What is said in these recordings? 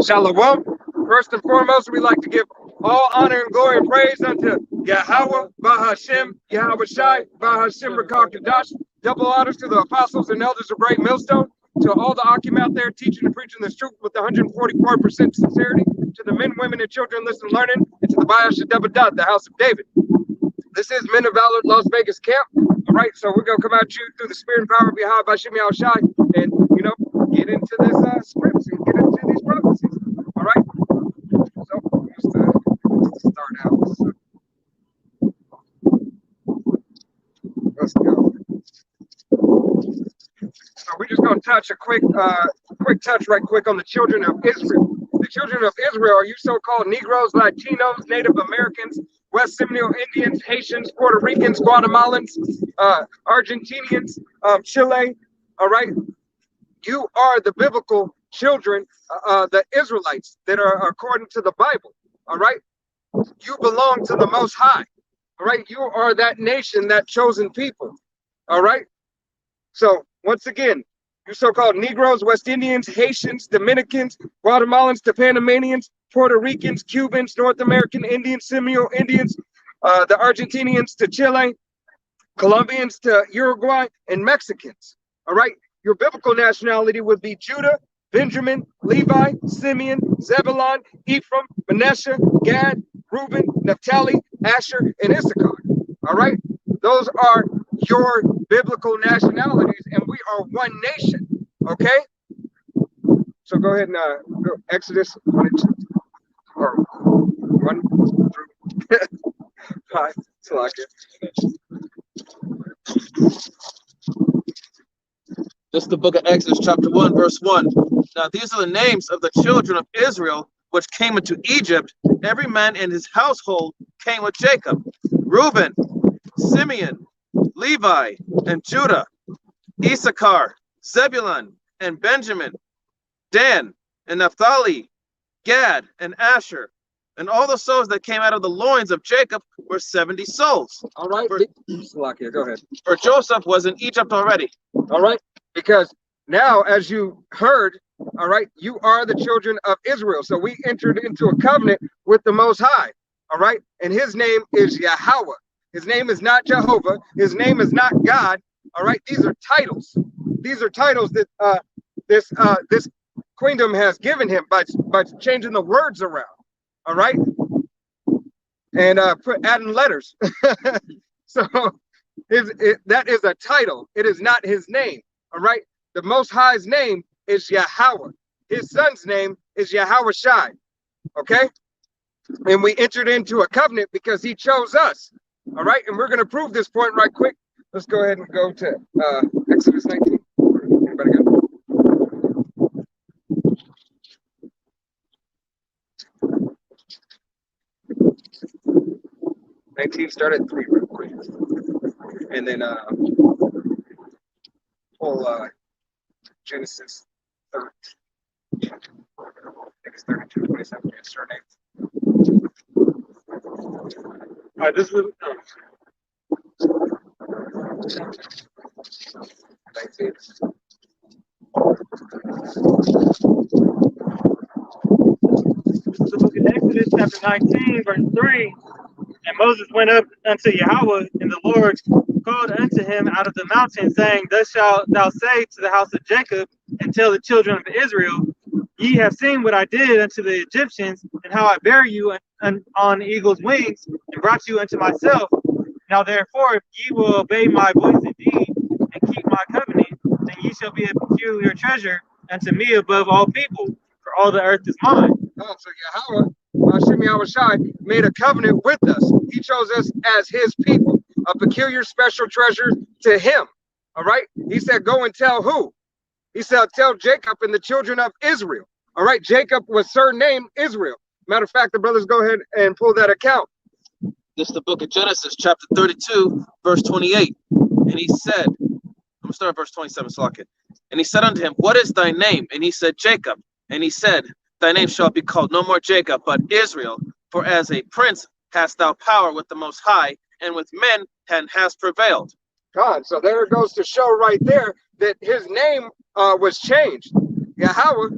Shalom. First and foremost, we like to give all honor and glory and praise unto Yahweh, Bahashem, Yahweh Shai, Bahashem, Rakal Kadash. Double honors to the apostles and elders of Great Millstone, to all the Akim out there teaching and preaching this truth with 144% sincerity, to the men, women, and children listening, learning, and to the Bayash Debadat, the house of David. This is Men of Valor Las Vegas camp. All right, so we're going to come at you through the spirit and power of Yahweh, Bahashem, Yahweh Shai, and, get into this scripts and get into these prophecies. All right. So just to start out, so let's go. So we're just going to touch a quick touch right quick on the children of Israel. The children of Israel are you so-called Negroes, Latinos, Native Americans, West Seminole Indians, Haitians, Puerto Ricans, Guatemalans, Argentinians, Chile. All right. You are the biblical children, the Israelites that are according to the Bible. All right. You belong to the Most High. All right. You are that nation, that chosen people. All right. So once again, you so-called Negroes, West Indians, Haitians, Dominicans, Guatemalans, to Panamanians, Puerto Ricans, Cubans, North American Indians, Seminole Indians, the Argentinians to Chile, Colombians to Uruguay, and Mexicans. All right. Your biblical nationality would be Judah, Benjamin, Levi, Simeon, Zebulon, Ephraim, Manasseh, Gad, Reuben, Naphtali, Asher, and Issachar. All right. Those are your biblical nationalities, and we are one nation. Okay. So go ahead and go Exodus 1 and 2, or 1 through 5. So like it. This is the book of Exodus, chapter 1, verse 1. Now these are the names of the children of Israel which came into Egypt. Every man in his household came with Jacob. Reuben, Simeon, Levi, and Judah, Issachar, Zebulun, and Benjamin, Dan, and Naphtali, Gad, and Asher. And all the souls that came out of the loins of Jacob were 70 souls. All right. Salakia, go ahead. For Joseph was in Egypt already. All right. Because now, as you heard, all right, you are the children of Israel. So we entered into a covenant with the Most High. All right. And his name is Yahweh. His name is not Jehovah. His name is not God. All right. These are titles. These are titles that this queendom has given him by changing the words around. All right. And adding letters. So that is a title. It is not his name. All right. The Most High's name is Yahweh. His son's name is Yahweh Shai. Okay. And we entered into a covenant because he chose us. All right. And we're going to prove this point right quick. Let's go ahead and go to Exodus 19. Anybody got it? 19, start at 3 real quick. And then pull Genesis 13. I think it's 32, 27, and start 8. All right, this was 19. The book of Exodus, chapter 19, verse 3. And Moses went up unto Yahweh, and the Lord called unto him out of the mountain, saying, Thus shalt thou say to the house of Jacob, and tell the children of Israel, Ye have seen what I did unto the Egyptians, and how I bare you on eagle's wings, and brought you unto myself. Now therefore, if ye will obey my voice indeed, and keep my covenant, then ye shall be a peculiar treasure unto me above all people, for all the earth is mine. Oh, so Yahweh, Hashem Yahweh Shai, made a covenant with us. He chose us as his people, a peculiar special treasure to him. All right. He said, go and tell who? He said, tell Jacob and the children of Israel. All right. Jacob was surnamed Israel. Matter of fact, the brothers go ahead and pull that account. This is the book of Genesis, chapter 32, verse 28. And he said, I'm going to start at verse 27, Salakia. And he said unto him, What is thy name? And he said, Jacob. And he said, Thy name shall be called no more Jacob, but Israel. For as a prince hast thou power with the Most High, and with men hast prevailed. God, so there it goes to show right there that his name was changed. Yahweh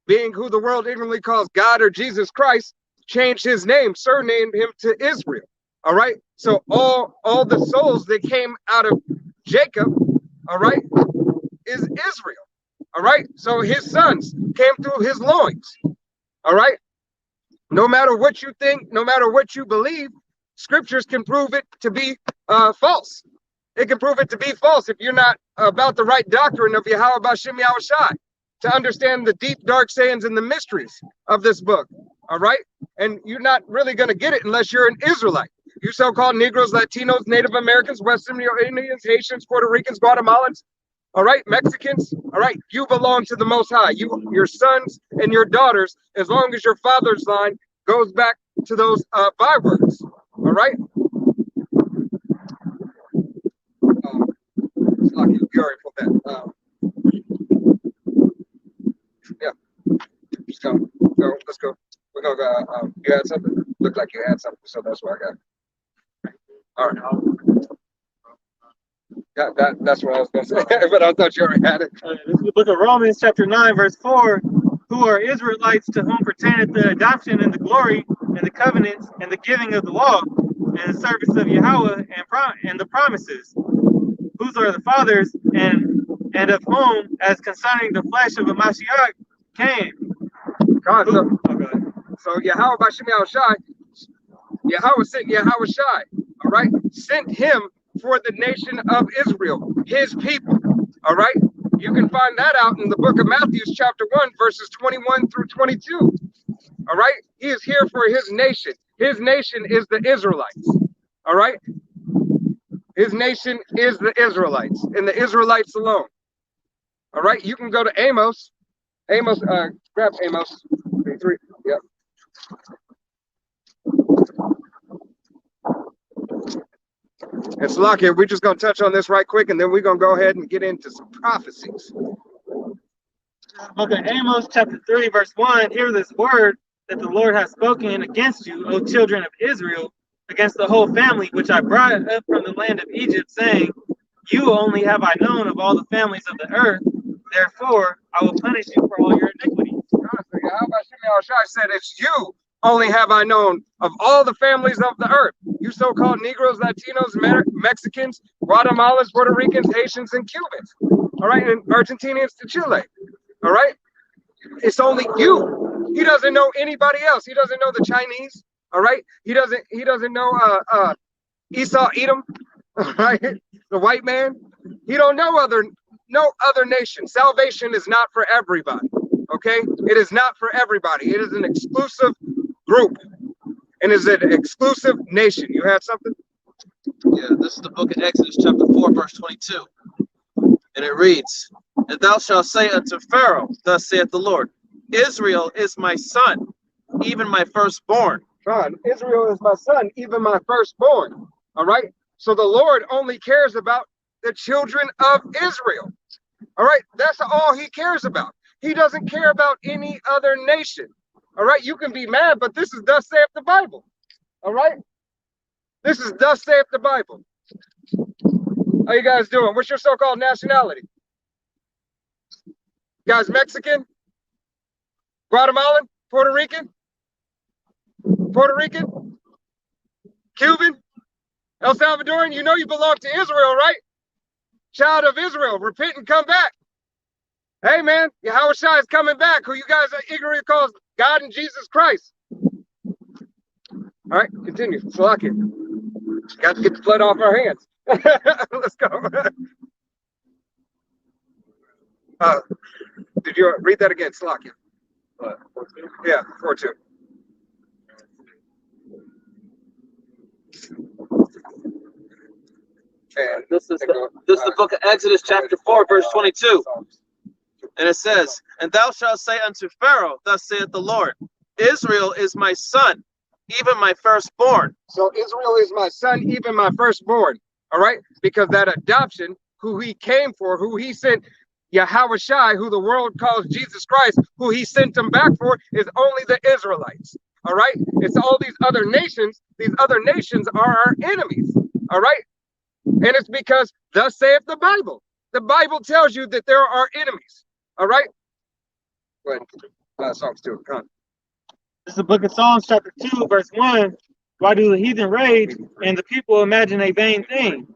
being who the world ignorantly calls God or Jesus Christ, changed his name, surnamed him to Israel. All right. So all the souls that came out of Jacob, all right, is Israel. All right. So his sons came through his loins. All right. No matter what you think, no matter what you believe, scriptures can prove it to be false. It can prove it to be false if you're not about the right doctrine of Yahweh B'Shem Yahushai, to understand the deep, dark sayings and the mysteries of this book. All right. And you're not really going to get it unless you're an Israelite. You so-called Negroes, Latinos, Native Americans, West Indians, Haitians, Puerto Ricans, Guatemalans, all right, Mexicans, all right, you belong to the Most High. Your sons and your daughters, as long as your father's line goes back to those bywords, all right? It's lucky, we already put that. Yeah, just go, let's go. We're going to go, you had something? Looked like you had something, so that's what I got. All right. That's what I was going to say, but I thought you already had it. This is the book of Romans, chapter 9, verse 4. Who are Israelites, to whom pertaineth the adoption and the glory and the covenants and the giving of the law and the service of Yahweh and the promises, whose are the fathers, and of whom, as concerning the flesh of a Mashiach, came. God, so Yahweh B'Shem Yahushai, Yahweh sent Yahushai, all right, sent him for the nation of Israel, his people, all right? You can find that out in the book of Matthew, chapter 1, verses 21 through 22, all right? He is here for his nation. His nation is the Israelites, all right? His nation is the Israelites, and the Israelites alone, all right? You can go to Amos, grab Amos, 3, yep. And Salakia, we're just going to touch on this right quick, and then we're going to go ahead and get into some prophecies. Book of Amos, chapter 3, verse 1. Hear this word that the Lord has spoken against you, O children of Israel, against the whole family, which I brought up from the land of Egypt, saying, you only have I known of all the families of the earth. Therefore, I will punish you for all your iniquities. How about Shimei said, it's you only have I known of all the families of the earth. You so-called Negroes, Latinos, Mexicans, Guatemalans, Puerto Ricans, Haitians, and Cubans. All right, and Argentinians to Chile. All right, it's only you. He doesn't know anybody else. He doesn't know the Chinese. All right, he doesn't know Esau Edom. All right, the white man. He don't know no other nation. Salvation is not for everybody. Okay, it is not for everybody. It is an exclusive group, and is an exclusive nation. You had something? Yeah, this is the book of Exodus, chapter 4, verse 22. And it reads, and thou shalt say unto Pharaoh, thus saith the Lord, Israel is my son, even my firstborn. Son, Israel is my son, even my firstborn. All right. So the Lord only cares about the children of Israel. All right. That's all he cares about. He doesn't care about any other nation. All right. You can be mad, but this is thus saith the Bible. All right. This is thus saith the Bible. How you guys doing? What's your so-called nationality? You guys Mexican? Guatemalan? Puerto Rican? Puerto Rican? Cuban? El Salvadoran? You know you belong to Israel, right? Child of Israel, repent and come back. Hey, man, Yahushua is coming back, who you guys are ignorantly calls God and Jesus Christ. All right, continue. Salakia. Got to get the blood off our hands. Let's go. Did you read that again, Salakia? Yeah, 4:2. And This is the book of Exodus, chapter 4, verse 22. And it says, and thou shalt say unto Pharaoh, thus saith the Lord, Israel is my son, even my firstborn. So Israel is my son, even my firstborn. All right, because that adoption, who he came for, who he sent, Yahushua, who the world calls Jesus Christ, who he sent him back for, is only the Israelites. All right, it's all these other nations. These other nations are our enemies. All right, and it's because thus saith the Bible. The Bible tells you that there are enemies. All right. Go ahead. Psalms 2. Come on. This is the book of Psalms, chapter 2, verse 1. Why do the heathen rage and the people imagine a vain thing?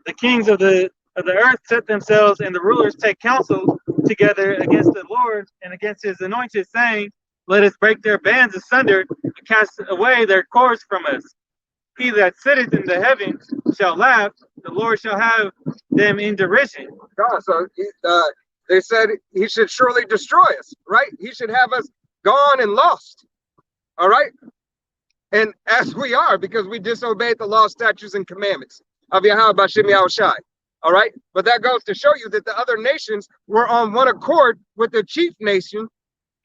The kings of the earth set themselves, and the rulers take counsel together against the Lord and against his anointed, saying, let us break their bands asunder and cast away their cords from us. He that sitteth in the heavens shall laugh, the Lord shall have them in derision. God, so they said he should surely destroy us, right? He should have us gone and lost. All right. And as we are, because we disobeyed the law, statutes, and commandments of Yahweh Bashim Yahushai. All right. But that goes to show you that the other nations were on one accord with the chief nation,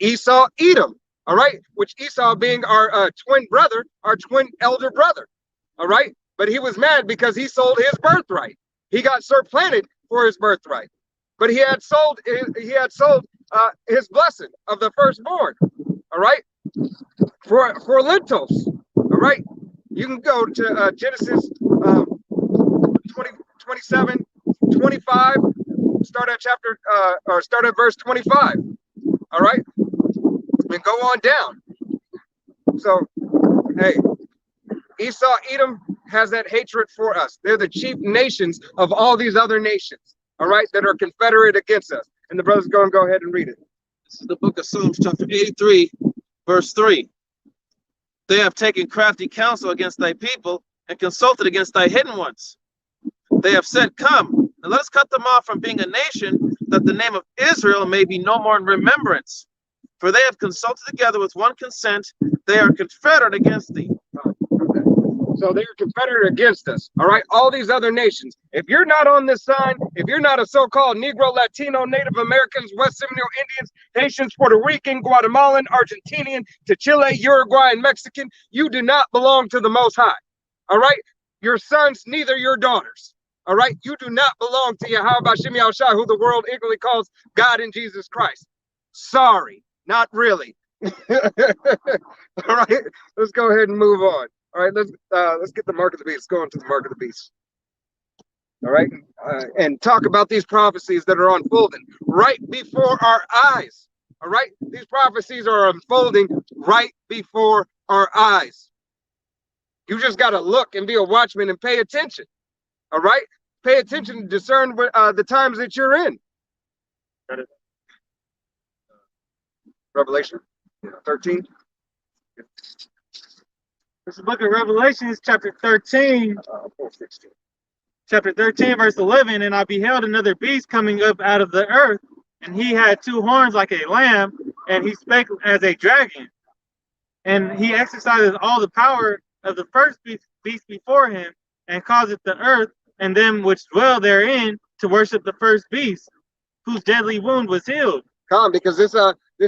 Esau, Edom. All right. Which Esau being our twin brother, our twin elder brother. All right. But he was mad because he sold his birthright. He got supplanted for his birthright. But he had sold his blessing of the firstborn. All right. For lentils. All right. You can go to Genesis 27, 25, start at verse 25. All right. And go on down. So, hey, Esau, Edom has that hatred for us. They're the chief nations of all these other nations, all right, that are confederate against us. And the brothers go ahead and read it. This is the book of Psalms, chapter 83, verse 3. They have taken crafty counsel against thy people and consulted against thy hidden ones. They have said, come, and let us cut them off from being a nation, that the name of Israel may be no more in remembrance. For they have consulted together with one consent. They are confederate against thee. So they're confederate against us, all right? All these other nations. If you're not on this sign, if you're not a so-called Negro, Latino, Native Americans, West Seminole Indians, Haitians, Puerto Rican, Guatemalan, Argentinian, to Chile, Uruguay, and Mexican, you do not belong to the Most High, all right? Your sons, neither your daughters, all right? You do not belong to Yahweh Bashim Yahushai, who the world eagerly calls God in Jesus Christ. Sorry, not really. All right, let's go ahead and move on. All right, let's get the mark of the beast. Let's go into the mark of the beast. All right, and talk about these prophecies that are unfolding right before our eyes. All right, these prophecies are unfolding right before our eyes. You just got to look and be a watchman and pay attention. All right, pay attention and discern the times that you're in. Revelation 13. This is the book of Revelations, chapter 13. 4:16. Chapter 13, verse 11. And I beheld another beast coming up out of the earth, and he had two horns like a lamb, and he spake as a dragon. And he exercises all the power of the first beast before him, and causeth the earth and them which dwell therein to worship the first beast, whose deadly wound was healed. Come, because this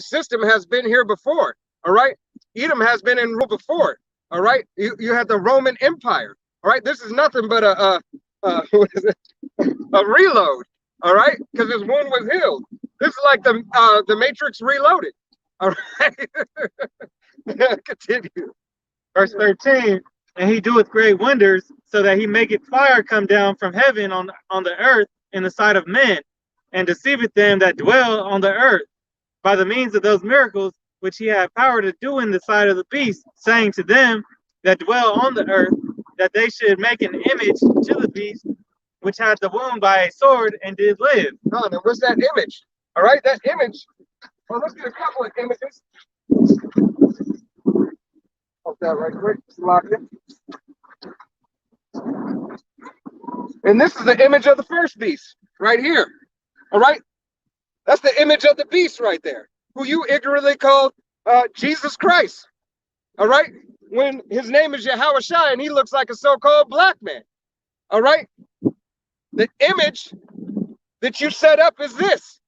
system has been here before. All right, Edom has been in rule before. All right, you had the Roman Empire. All right, this is nothing but a reload. All right, because his wound was healed. This is like the Matrix Reloaded. All right, continue. Verse 13. And he doeth great wonders, so that he maketh fire come down from heaven on the earth in the sight of men, and deceiveth them that dwell on the earth, by the means of those miracles which he had power to do in the sight of the beast, saying to them that dwell on the earth, that they should make an image to the beast, which had the wound by a sword and did live. And what's that image? All right, that image. Well, let's get a couple of images. Hold that right quick. Lock it. And this is the image of the first beast right here. All right, that's the image of the beast right there, who you ignorantly called Jesus Christ. All right, when his name is Yahushua and he looks like a so-called black man. All right, the image that you set up is this.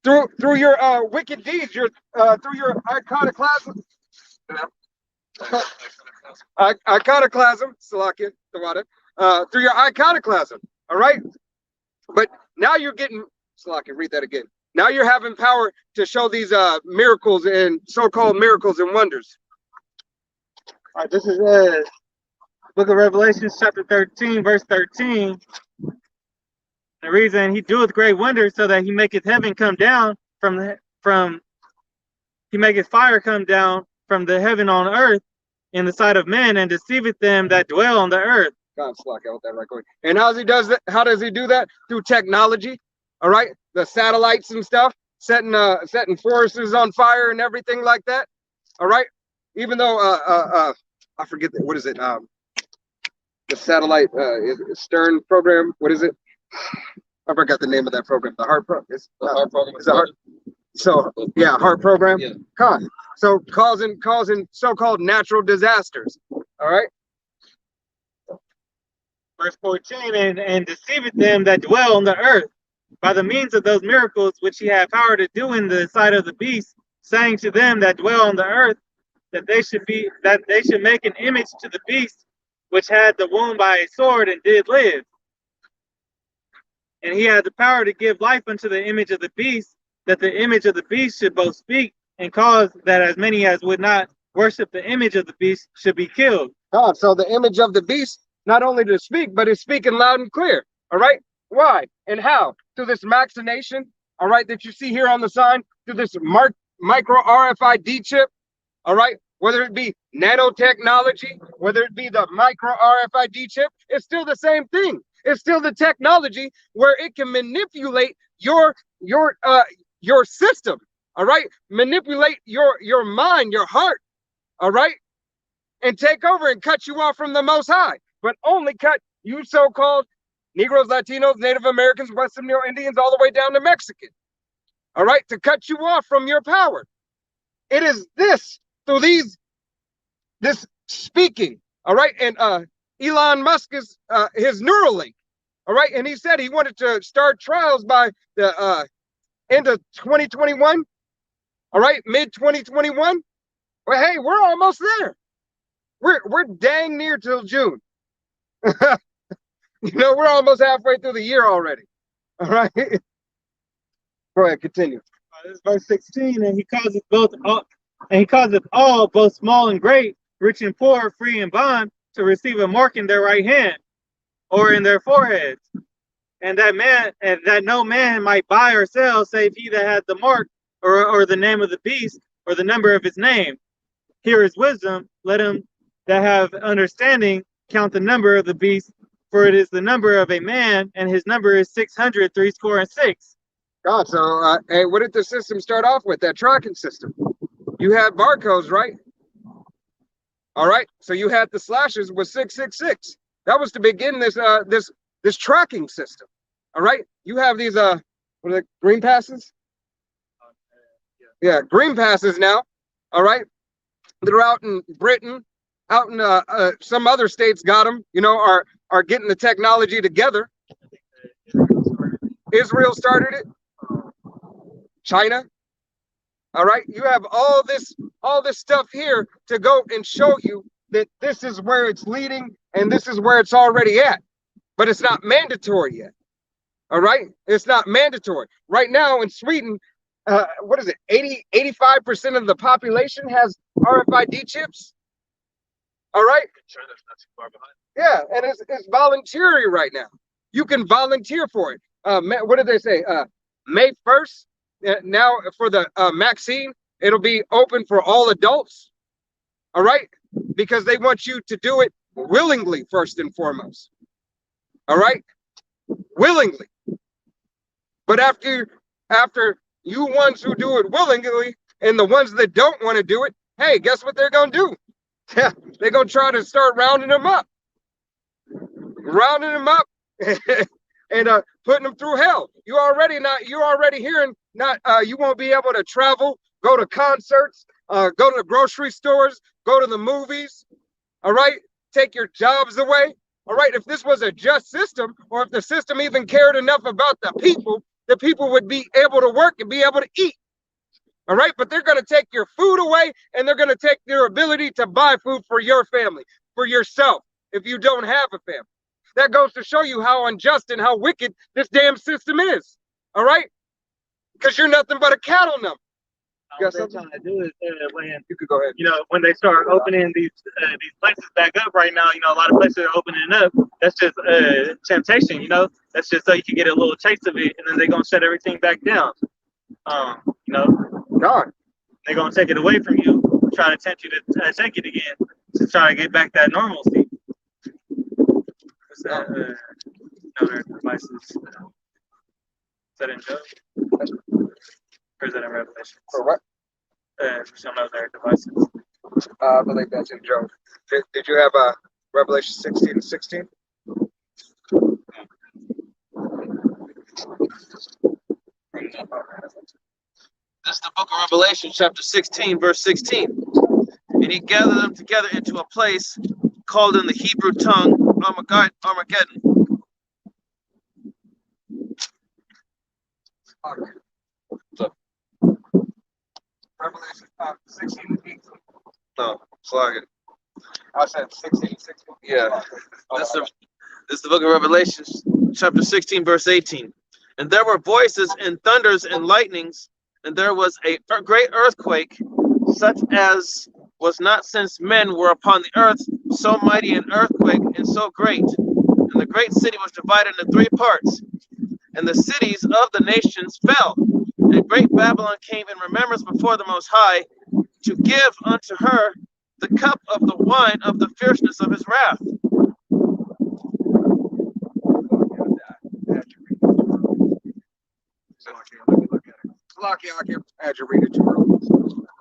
Through your wicked deeds, through your iconoclasm, iconoclasm, Salakia, Tawada, through your iconoclasm. All right, but now you're getting, Salakia, read that again. Now you're having power to show these miracles and so-called miracles and wonders. All right, this is book of Revelation, chapter 13, verse 13. The reason he doeth great wonders, so that he maketh heaven come down from he maketh fire come down from the heaven on earth in the sight of men, and deceiveth them that dwell on the earth. God, slack out that right quick. And how does that? How does he do that? Through technology. All right, the satellites and stuff, setting forests on fire and everything like that. All right, even though I forget what is it? The satellite Stern program. What is it? I forgot the name of that program. The HART program. It's the HART program. It's the HART. So yeah, HART program. Yeah. Con. So causing so-called natural disasters. All right. Verse 14, and deceiveth them that dwell on the earth by the means of those miracles which he had power to do in the sight of the beast, saying to them that dwell on the earth that they should make an image to the beast which had the wound by a sword and did live. And he had the power to give life unto the image of the beast, that the image of the beast should both speak and cause that as many as would not worship the image of the beast should be killed. God, so the image of the beast, not only to speak, but it's speaking loud and clear. All right. Why and how? Through this machination, all right, that you see here on the sign, through this micro RFID chip, all right, whether it be nanotechnology, whether it be the micro RFID chip, it's still the same thing. It's still the technology where it can manipulate your system, all right, manipulate your mind, your heart, all right, and take over and cut you off from the Most High, but only cut you so-called Negroes, Latinos, Native Americans, West Seminole Indians, all the way down to Mexican, all right, to cut you off from your power. It is this, through this speaking, all right, and Elon Musk is his Neuralink, all right, and he said he wanted to start trials by the end of 2021, all right, mid-2021. Well, hey, we're almost there. We're dang near till June. You know, we're almost halfway through the year already. All right. Go ahead, continue. This is verse 16, and he causeth all, both small and great, rich and poor, free and bond, to receive a mark in their right hand or in their foreheads, and that no man might buy or sell save he that had the mark or the name of the beast or the number of his name. Here is wisdom. Let him that have understanding count the number of the beast, for it is the number of a man, and his number is 666. God, so hey, what did the system start off with? That tracking system. You had barcodes, right? All right. So you had the slashes with 666. That was to begin this tracking system. All right. You have these what are they, green passes? Yeah, green passes now. All right. They're out in Britain, out in some other states got them, you know, are getting the technology together. Israel started it. China. All right. You have all this stuff here to go and show you that this is where it's leading and this is where it's already at. But it's not mandatory yet. All right. It's not mandatory. Right now in Sweden, what is it? 85% of the population has RFID chips. All right. China's not too far behind. Yeah, and it's voluntary right now. You can volunteer for it. What did they say? May 1st. Now for the vaccine, it'll be open for all adults. All right, because they want you to do it willingly first and foremost. All right, willingly. But after you ones who do it willingly and the ones that don't want to do it, hey, guess what they're gonna do? Yeah, they're gonna try to start rounding them up and putting them through hell. You're already hearing you won't be able to travel, go to concerts, go to the grocery stores, go to the movies. All right, take your jobs away. All right, if this was a just system, or if the system even cared enough about the people would be able to work and be able to eat. All right, but they're going to take your food away, and they're going to take your ability to buy food for your family, for yourself, if you don't have a family. That goes to show you how unjust and how wicked this damn system is. All right, because you're nothing but a cattle number. What they're trying to do is when You could go ahead. you know, when they start opening these places back up right now, you know, a lot of places are opening up. That's just temptation, you know. That's just so you can get a little taste of it, and then they're gonna shut everything back down. You know. God. They're going to take it away from you, try to tempt you to take it again, to try to get back that normalcy. What's that? No, their devices. Is that in Job? Or is that in Revelation? For what? For some of their devices. I believe that's in Job. Did you have Revelation 16:16? This is the book of Revelation, chapter 16, verse 16. And he gathered them together into a place called in the Hebrew tongue Armageddon. Revelation 16:18. No, slug it. I said 16:16. Yeah. This is the book of Revelation, chapter 16, verse 18. And there were voices and thunders and lightnings, and there was a great earthquake, such as was not since men were upon the earth, so mighty an earthquake and so great. And the great city was divided into 3 parts, and the cities of the nations fell. And great Babylon came in remembrance before the Most High, to give unto her the cup of the wine of the fierceness of his wrath. Lucky, I had you read it too early.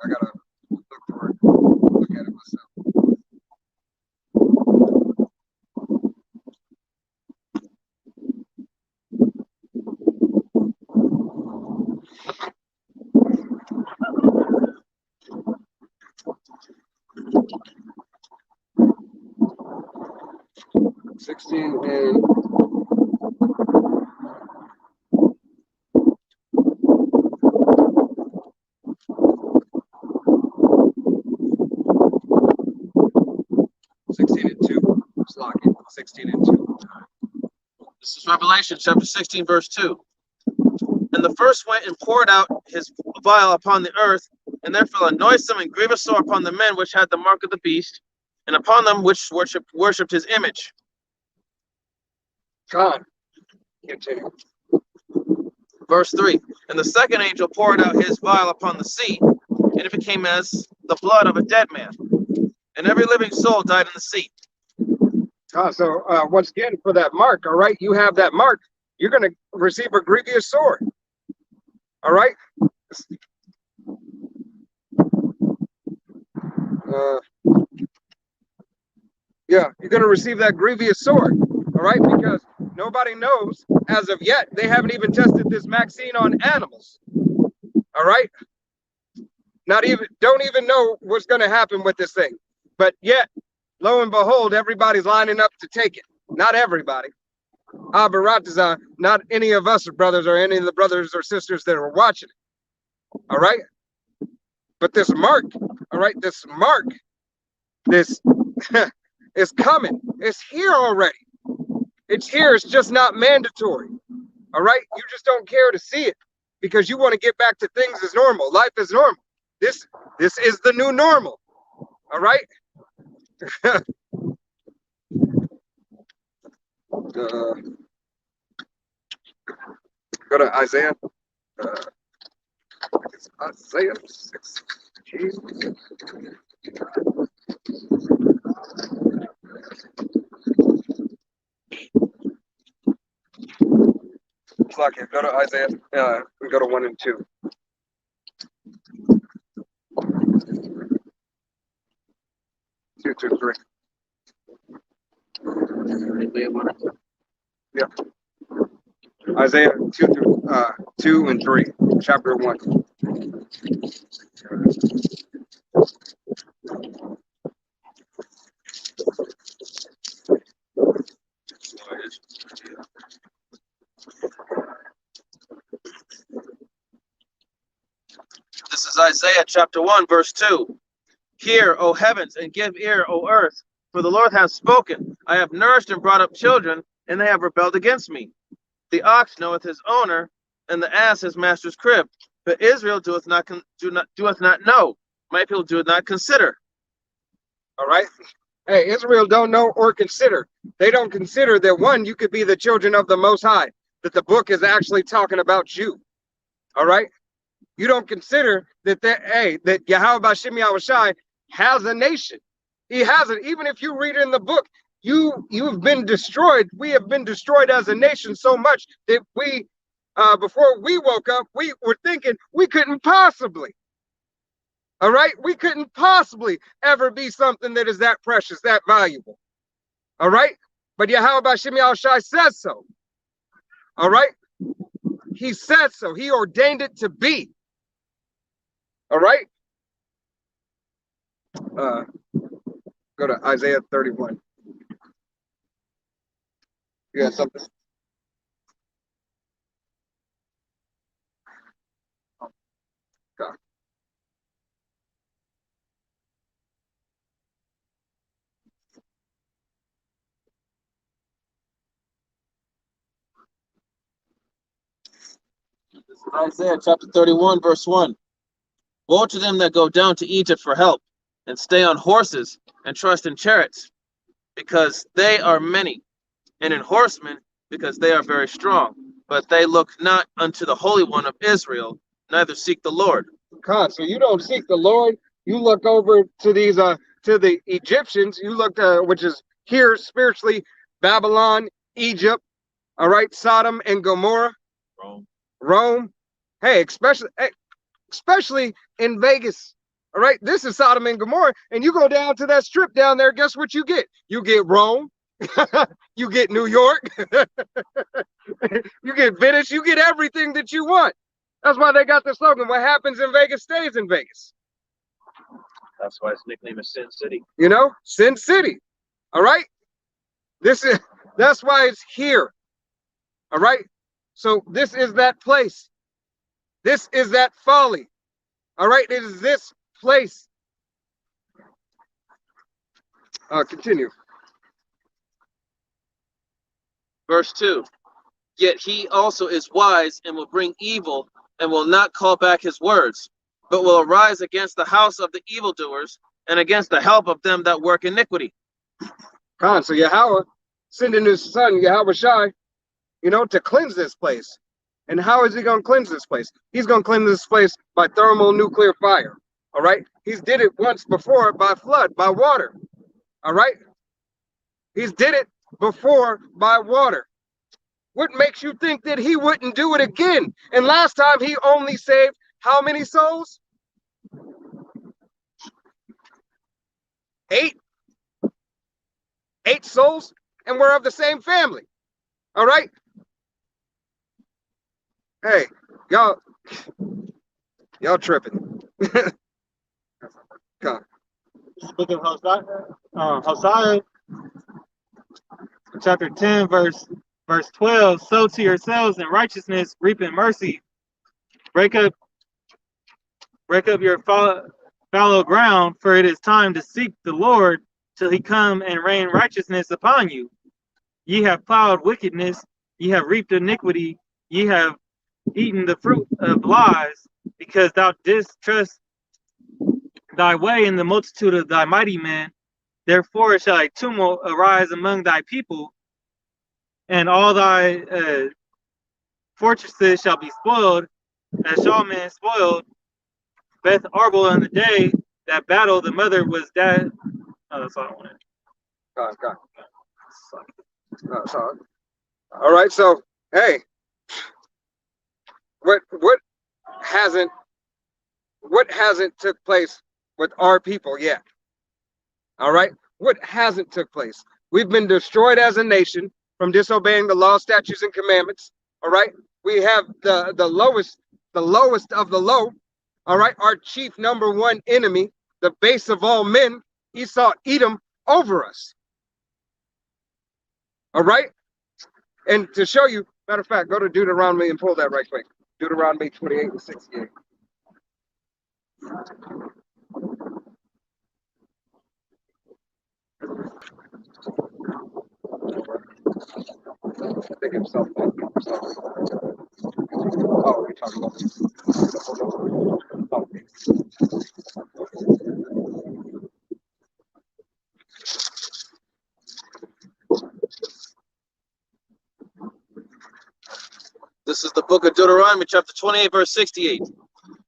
I gotta look for it. Look at it myself. Sixteen and 16:2. Slocky. 16:2. This is Revelation chapter 16, verse 2. And the first went and poured out his vial upon the earth, and there fell a noisome and grievous sore upon the men which had the mark of the beast, and upon them which worshipped his image. God. Continue. Verse 3. And the second angel poured out his vial upon the sea, and it became as the blood of a dead man. And every living soul died in the sea. So once again, for that mark, all right, you have that mark, you're going to receive a grievous sword. All right? Yeah, you're going to receive that grievous sword. All right? Because nobody knows as of yet. They haven't even tested this vaccine on animals. All right? Don't even know what's going to happen with this thing. But yet, lo and behold, everybody's lining up to take it. Not everybody. Abaratazan, not any of us brothers or any of the brothers or sisters that are watching it. All right? But this mark, all right, this is coming. It's here already. It's here. It's just not mandatory. All right? You just don't care to see it because you want to get back to things as normal. Life is normal. This is the new normal. All right? Go to Isaiah. It's Isaiah 6. Lucky. Go to Isaiah. We go to 1 and 2. 2 to 3. Yeah. Isaiah 2 and 3, chapter 1. This is Isaiah chapter 1, verse 2. Hear, O heavens, and give ear, O earth, for the Lord hath spoken. I have nourished and brought up children, and they have rebelled against me. The ox knoweth his owner, and the ass his master's crib. But Israel doeth not know. My people doeth not consider. All right. Hey, Israel don't know or consider. They don't consider that, one, you could be the children of the Most High, that the book is actually talking about you. All right. You don't consider that that Yahweh Bashim Yahushai has a nation. He has it. Even if you read in the book, you've been destroyed. We have been destroyed as a nation so much that we before we woke up, we were thinking we couldn't possibly. All right, we couldn't possibly ever be something that is that precious, that valuable. All right, but Yahweh Bashim Yahushai says so. All right, he said so. He ordained it to be. All right. Go to Isaiah 31. You got something? Go. Isaiah chapter 31, verse 1. Woe to them that go down to Egypt for help, and stay on horses, and trust in chariots, because they are many, and in horsemen, because they are very strong. But they look not unto the Holy One of Israel, neither seek the Lord. God, so you don't seek the Lord. You look over to these to the Egyptians. You look which is here spiritually, Babylon, Egypt, all right, Sodom and Gomorrah, Rome. Hey, especially in Vegas. All right, this is Sodom and Gomorrah, and you go down to that strip down there. Guess what you get? You get Rome. You get New York. You get Venice. You get everything that you want. That's why they got the slogan, what happens in Vegas stays in Vegas. That's why its nickname is Sin City. You know, Sin City. All right. That's why it's here. All right. So this is that place. This is that folly. All right. It is this place. Continue. Verse 2. Yet he also is wise and will bring evil and will not call back his words, but will arise against the house of the evildoers and against the help of them that work iniquity. So Yahweh sending his son, Yahweh Shai, to cleanse this place. And how is he going to cleanse this place? He's going to cleanse this place by thermonuclear fire. All right. He's did it once before by flood, by water. All right. He's did it before by water. What makes you think that he wouldn't do it again? And last time he only saved how many souls? 8. 8 souls, and we're of the same family. All right. Hey, y'all tripping. Come. Book of Hosea, chapter 10, verse 12. Sow to yourselves in righteousness, reap in mercy. Break up your fallow ground, for it is time to seek the Lord till he come and rain righteousness upon you. Ye have plowed wickedness, ye have reaped iniquity, ye have eaten the fruit of lies, because thou didst trust thy way in the multitude of thy mighty men. Therefore shall a tumult arise among thy people, and all thy fortresses shall be spoiled, as Shalman spoiled Beth Arbel on the day that battle. The mother was dead. Oh, that's all I wanted. God. All right. So, hey, what hasn't took place with our people yet? All right. What hasn't took place? We've been destroyed as a nation from disobeying the law, statutes, and commandments. All right. We have the lowest of the low. All right. Our chief number one enemy, the base of all men, Esau, Edom, over us. All right. And to show you, matter of fact, go to Deuteronomy and pull that right quick. Deuteronomy 28 and 68. I think himself. Oh, we're talking about this. Oh. This is the book of Deuteronomy, chapter 28, verse 68.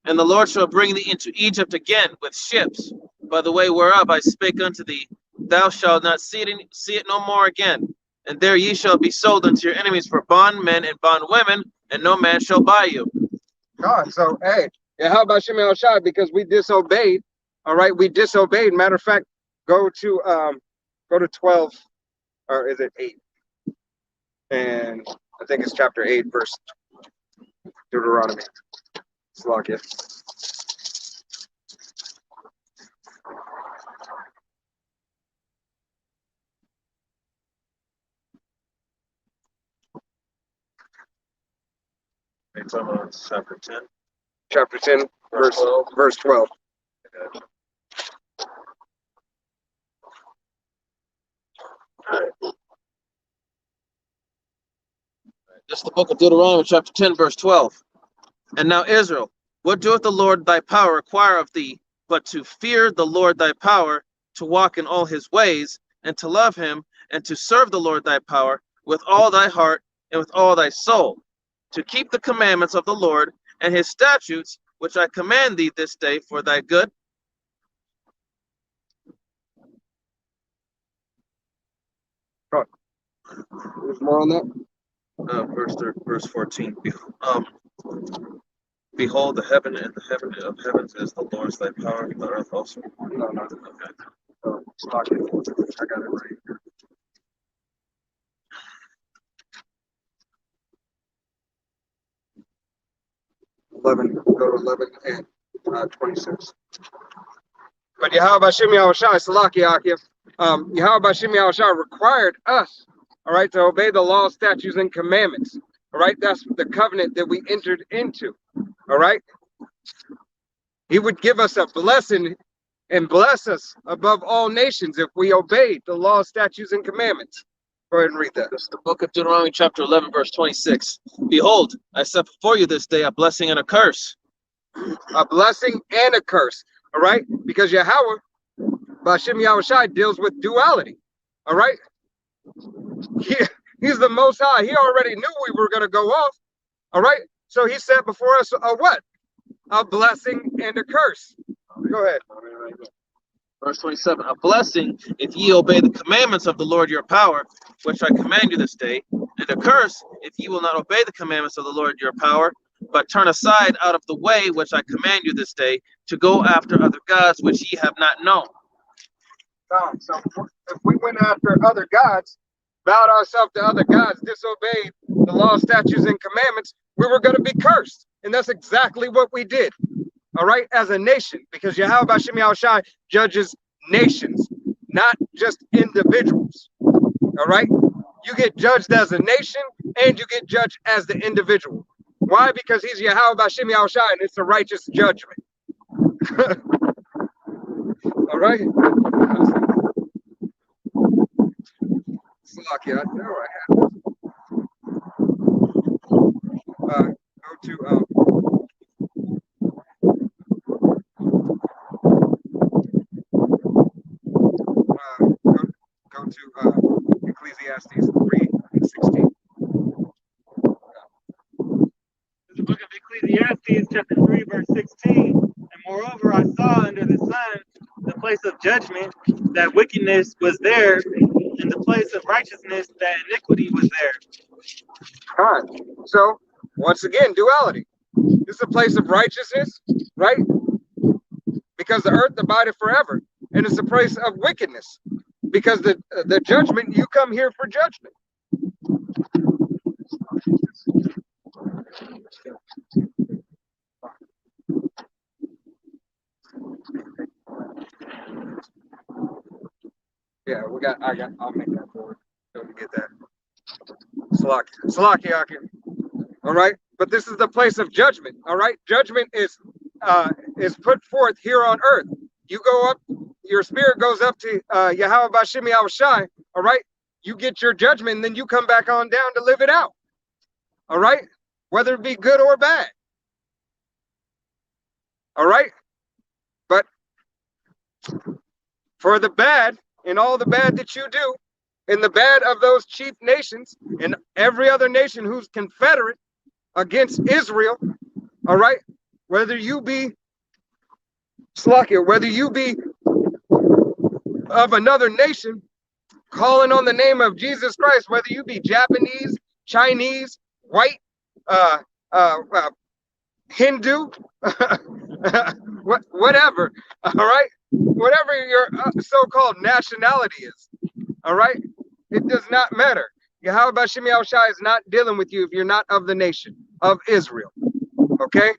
And the Lord shall bring thee into Egypt again with ships, by the way whereof I spake unto thee. Thou shalt not see it no more again. And there ye shall be sold unto your enemies for bondmen and bondwomen, and no man shall buy you. God, so hey, yeah, how about Shimei Shai? Because we disobeyed. All right, we disobeyed. Matter of fact, go to 12, or is it 8? And I think it's chapter 8, verse Deuteronomy. Slovakia. It's on chapter 10. Chapter 10, verse 12. This is the book of Deuteronomy, chapter 10, verse 12. And now, Israel, what doeth the Lord thy power require of thee, but to fear the Lord thy power, to walk in all his ways, and to love him, and to serve the Lord thy power with all thy heart and with all thy soul, to keep the commandments of the Lord and his statutes, which I command thee this day for thy good? There's more on that? Verse 14. Behold, the heaven and the heaven of heavens is the Lord's, thy power, and the earth also. No. Okay. Slovakia. I got it right here. 11, go to 11 and 26. But Yahweh Shimei Yahushai, Salakia Akia, Yahweh Shimei Yahushai required us, all right, to obey the law, statutes, and commandments. All right, that's the covenant that we entered into. All right, he would give us a blessing and bless us above all nations if we obeyed the law, statutes, and commandments. Go ahead and read that. This is the book of Deuteronomy, chapter 11, verse 26. Behold, I set before you this day a blessing and a curse. A blessing and a curse. All right, because Yahweh, Bashim Yahushai, deals with duality. All right, he's the Most High. He already knew we were going to go off. All right, so he set before us a what? A blessing and a curse. Go ahead. Verse 27, a blessing if ye obey the commandments of the Lord your power, which I command you this day, and a curse if ye will not obey the commandments of the Lord your power, but turn aside out of the way which I command you this day, to go after other gods which ye have not known. So if we went after other gods, bowed ourselves to other gods, disobeyed the law, statutes, and commandments, we were going to be cursed. And that's exactly what we did. All right, as a nation, because Yahweh Bashim Yahushai judges nations, not just individuals. All right, you get judged as a nation and you get judged as the individual. Why? Because he's Yahweh Bashim Yahushai and it's a righteous judgment. All right. Slovakia, I know I have. Go to go to Ecclesiastes 3:16. The book of Ecclesiastes, chapter 3, verse 16. And moreover, I saw under the sun the place of judgment, that wickedness was there, and the place of righteousness, that iniquity was there. All right. So, once again, duality. This is a place of righteousness, right? Because the earth abideth forever. And it's a place of wickedness. Because the judgment, you come here for judgment. Yeah, I'll make that forward. Don't get that. Salakia. All right. But this is the place of judgment. All right. Judgment is put forth here on earth. You go up, your spirit goes up to Yahweh Bashim Yahushai. All right. You get your judgment, and then you come back on down to live it out. All right. Whether it be good or bad. All right. But for the bad, and all the bad that you do, and the bad of those chief nations, and every other nation who's confederate against Israel, all right, whether you be Slakia, whether you be of another nation, calling on the name of Jesus Christ, whether you be Japanese, Chinese, white, uh, Hindu, whatever, all right? Whatever your so-called nationality is, all right? It does not matter. Yahweh Bashim Yahushua is not dealing with you if you're not of the nation of Israel, okay?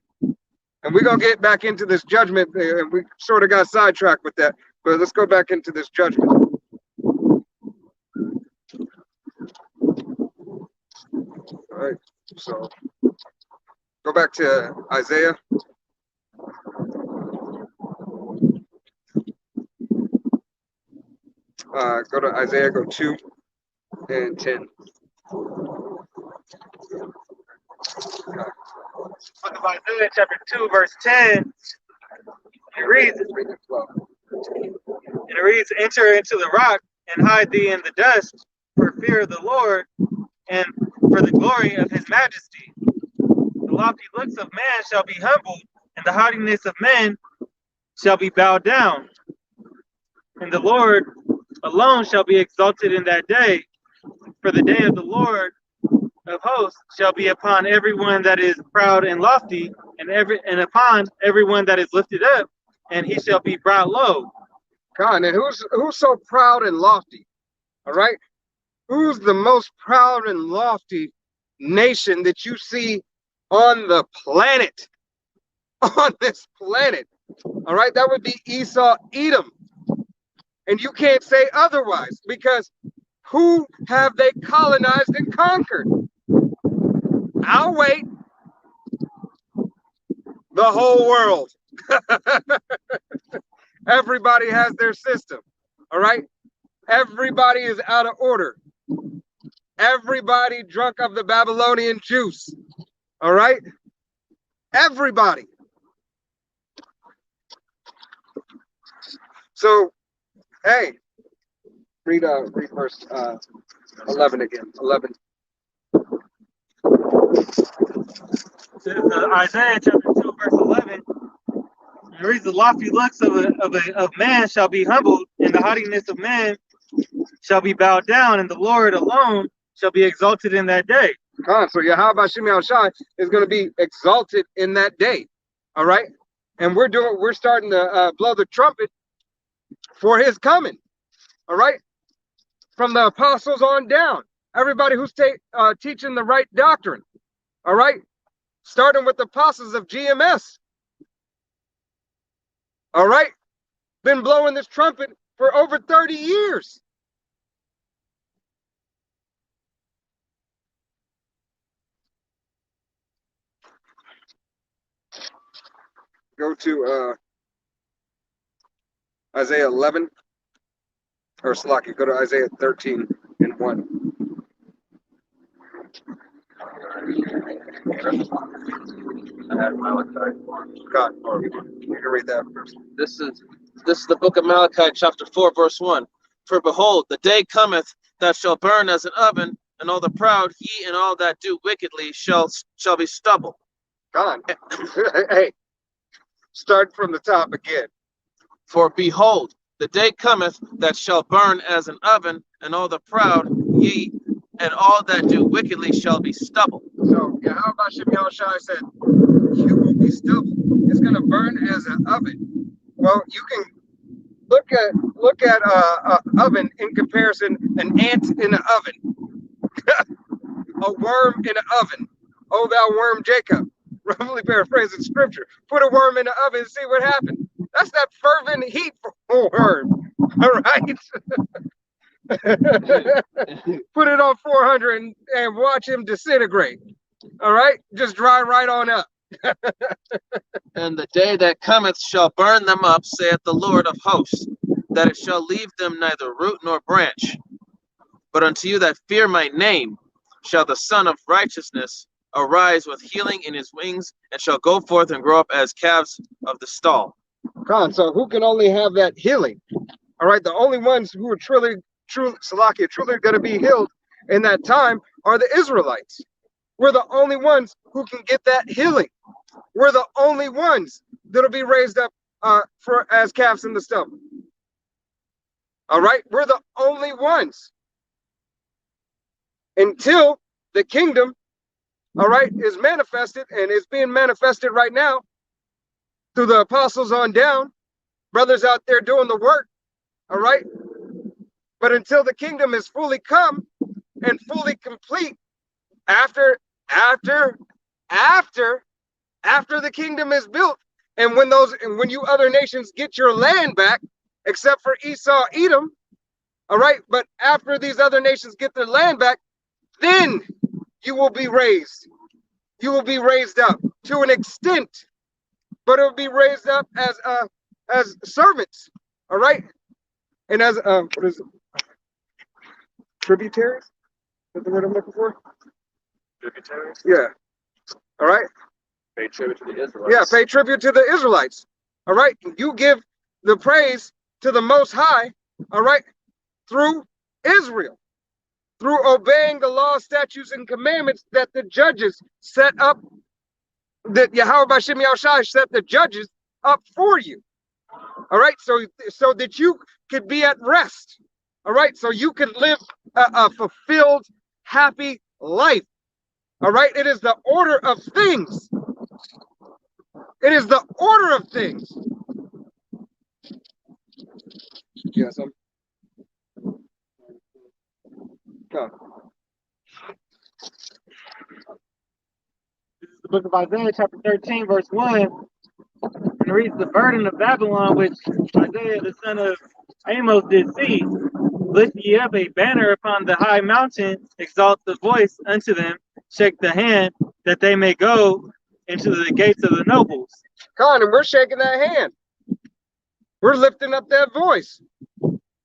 And we're going to get back into this judgment. And we sort of got sidetracked with that, but let's go back into this judgment. All right, so go back to Isaiah. Go to Isaiah, go 2 and 10. Book of Isaiah, chapter 2, verse 10. It reads, enter into the rock and hide thee in the dust for fear of the Lord and for the glory of his majesty. The lofty looks of man shall be humbled, and the haughtiness of men shall be bowed down. And the Lord alone shall be exalted in that day, for the day of the Lord of hosts shall be upon everyone that is proud and lofty, and upon everyone that is lifted up, and he shall be brought low. God, and who's so proud and lofty? All right, who's the most proud and lofty nation that you see on the planet? On this planet, all right, that would be Esau, Edom, and you can't say otherwise, because who have they colonized and conquered? I'll wait. The whole world. Everybody has their system. All right. Everybody is out of order. Everybody drunk of the Babylonian juice. All right. Everybody. So, hey, read verse 11 again. 11. This is Isaiah chapter 2, verse 11. It reads, the lofty looks of man shall be humbled, and the haughtiness of man shall be bowed down, and the Lord alone shall be exalted in that day. So Yahweh Shem Yahushai is going to be exalted in that day. All right. And we're starting to blow the trumpet for his coming. All right. From the apostles on down. Everybody who's teaching the right doctrine. All right. Starting with the apostles of GMS. All right. Been blowing this trumpet for over 30 years. Go to Isaiah 11, or Slaki, go to Isaiah 13 and 1. God, you can read that first. This is the book of Malachi, chapter 4, verse 1. For behold, the day cometh that shall burn as an oven, and all the proud, ye and all that do wickedly shall be stubble. God, hey, start from the top again. For behold, the day cometh that shall burn as an oven, and all the proud, ye and all that do wickedly shall be stubble. So Yahweh Shem Yahushai said, you will be stubble. It's going to burn as an oven. Well, you can look at oven in comparison, an ant in an oven, a worm in an oven. Oh, thou worm Jacob. Roughly paraphrasing scripture. Put a worm in the oven and see what happens. That's that fervent heat for a worm. All right. Put it on 400 and watch him disintegrate. All right. Just dry right on up. And the day that cometh shall burn them up, saith the Lord of hosts, that it shall leave them neither root nor branch. But unto you that fear my name shall the Son of Righteousness arise with healing in his wings, and shall go forth and grow up as calves of the stall. So who can only have that healing? All right, the only ones who are truly going to be healed in that time are the Israelites. We're the only ones who can get that healing. we're the only ones that'll be raised up for as calves in the stubble. All right, we're the only ones until the kingdom, all right, is manifested, and it's being manifested right now through the apostles on down, brothers out there doing the work, all right. But until the kingdom is fully come and fully complete, after the kingdom is built, and when you other nations get your land back, except for Esau, Edom, all right, but after these other nations get their land back, then you will be raised. You will be raised up to an extent, but it will be raised up as servants, all right, and as what is it? Tributaries? Is that the word I'm looking for? Tributaries? Yeah. All right. Pay tribute to the Israelites. Yeah, pay tribute to the Israelites. All right. You give the praise to the Most High, all right, through Israel, through obeying the law, statutes, and commandments that the judges set up, that Yahweh B'Shem Yahushai set the judges up for you. All right, so that you could be at rest. All right, so you can live a fulfilled, happy life. All right, it is the order of things. It is the order of things. Yes, Come. This is the book of Isaiah, chapter 13, verse 1. And it reads, the burden of Babylon, which Isaiah the son of Amos did see. Lift ye up a banner upon the high mountain, exalt the voice unto them, shake the hand, that they may go into the gates of the nobles. Come on, and we're shaking that hand. We're lifting up that voice.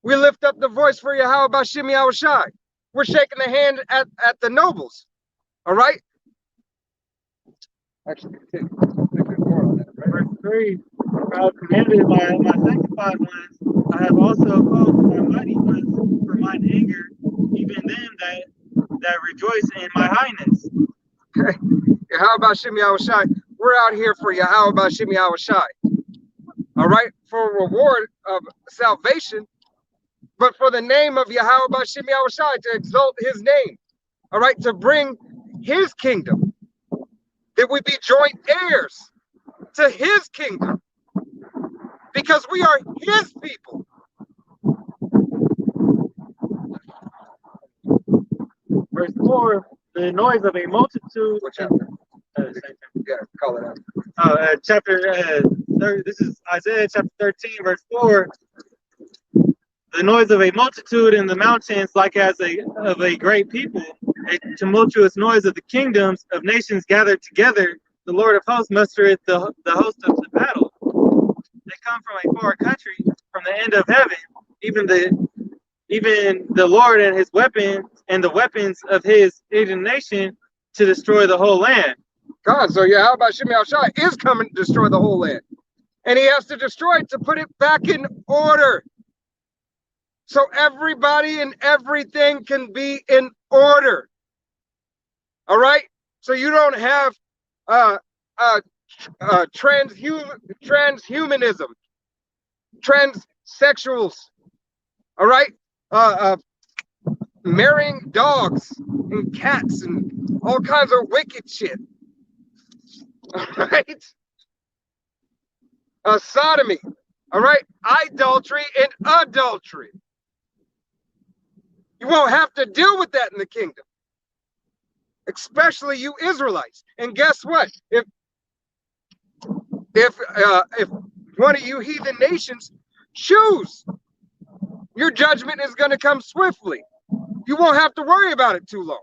We lift up the voice for Yahweh B'Shem Yahushai. We're shaking the hand at the nobles. All right? Actually, take more on that, right? Verse 3, I have commanded my sanctified ones, I have also called my mighty ones for mine anger, even them that rejoice in my highness. Okay. Yahweh B'Shem Yahushai. We're out here for Yahweh B'Shem Yahushai. All right? For a reward of salvation, but for the name of Yahweh B'Shem Yahushai, to exalt his name. All right? To bring his kingdom. That we be joint heirs to his kingdom, because we are his people. Verse 4, the noise of a multitude. What chapter? Same thing. Yeah, call it out. This is Isaiah chapter 13, verse 4. The noise of a multitude in the mountains, like as of a great people, a tumultuous noise of the kingdoms of nations gathered together. The Lord of hosts mustereth the host of the battle. They come from a far country, from the end of heaven, even the Lord and his weapons and the weapons of his indignation to destroy the whole land. God, so yeah, how about Shem Yahushai is coming to destroy the whole land, and he has to destroy it to put it back in order, so everybody and everything can be in order. All right, so you don't have transhumanism, transsexuals, all right, marrying dogs and cats and all kinds of wicked shit. All right, sodomy, all right, idolatry and adultery. You won't have to deal with that in the kingdom, especially you Israelites. And guess what? If one of you heathen nations choose, your judgment is going to come swiftly. You won't have to worry about it too long.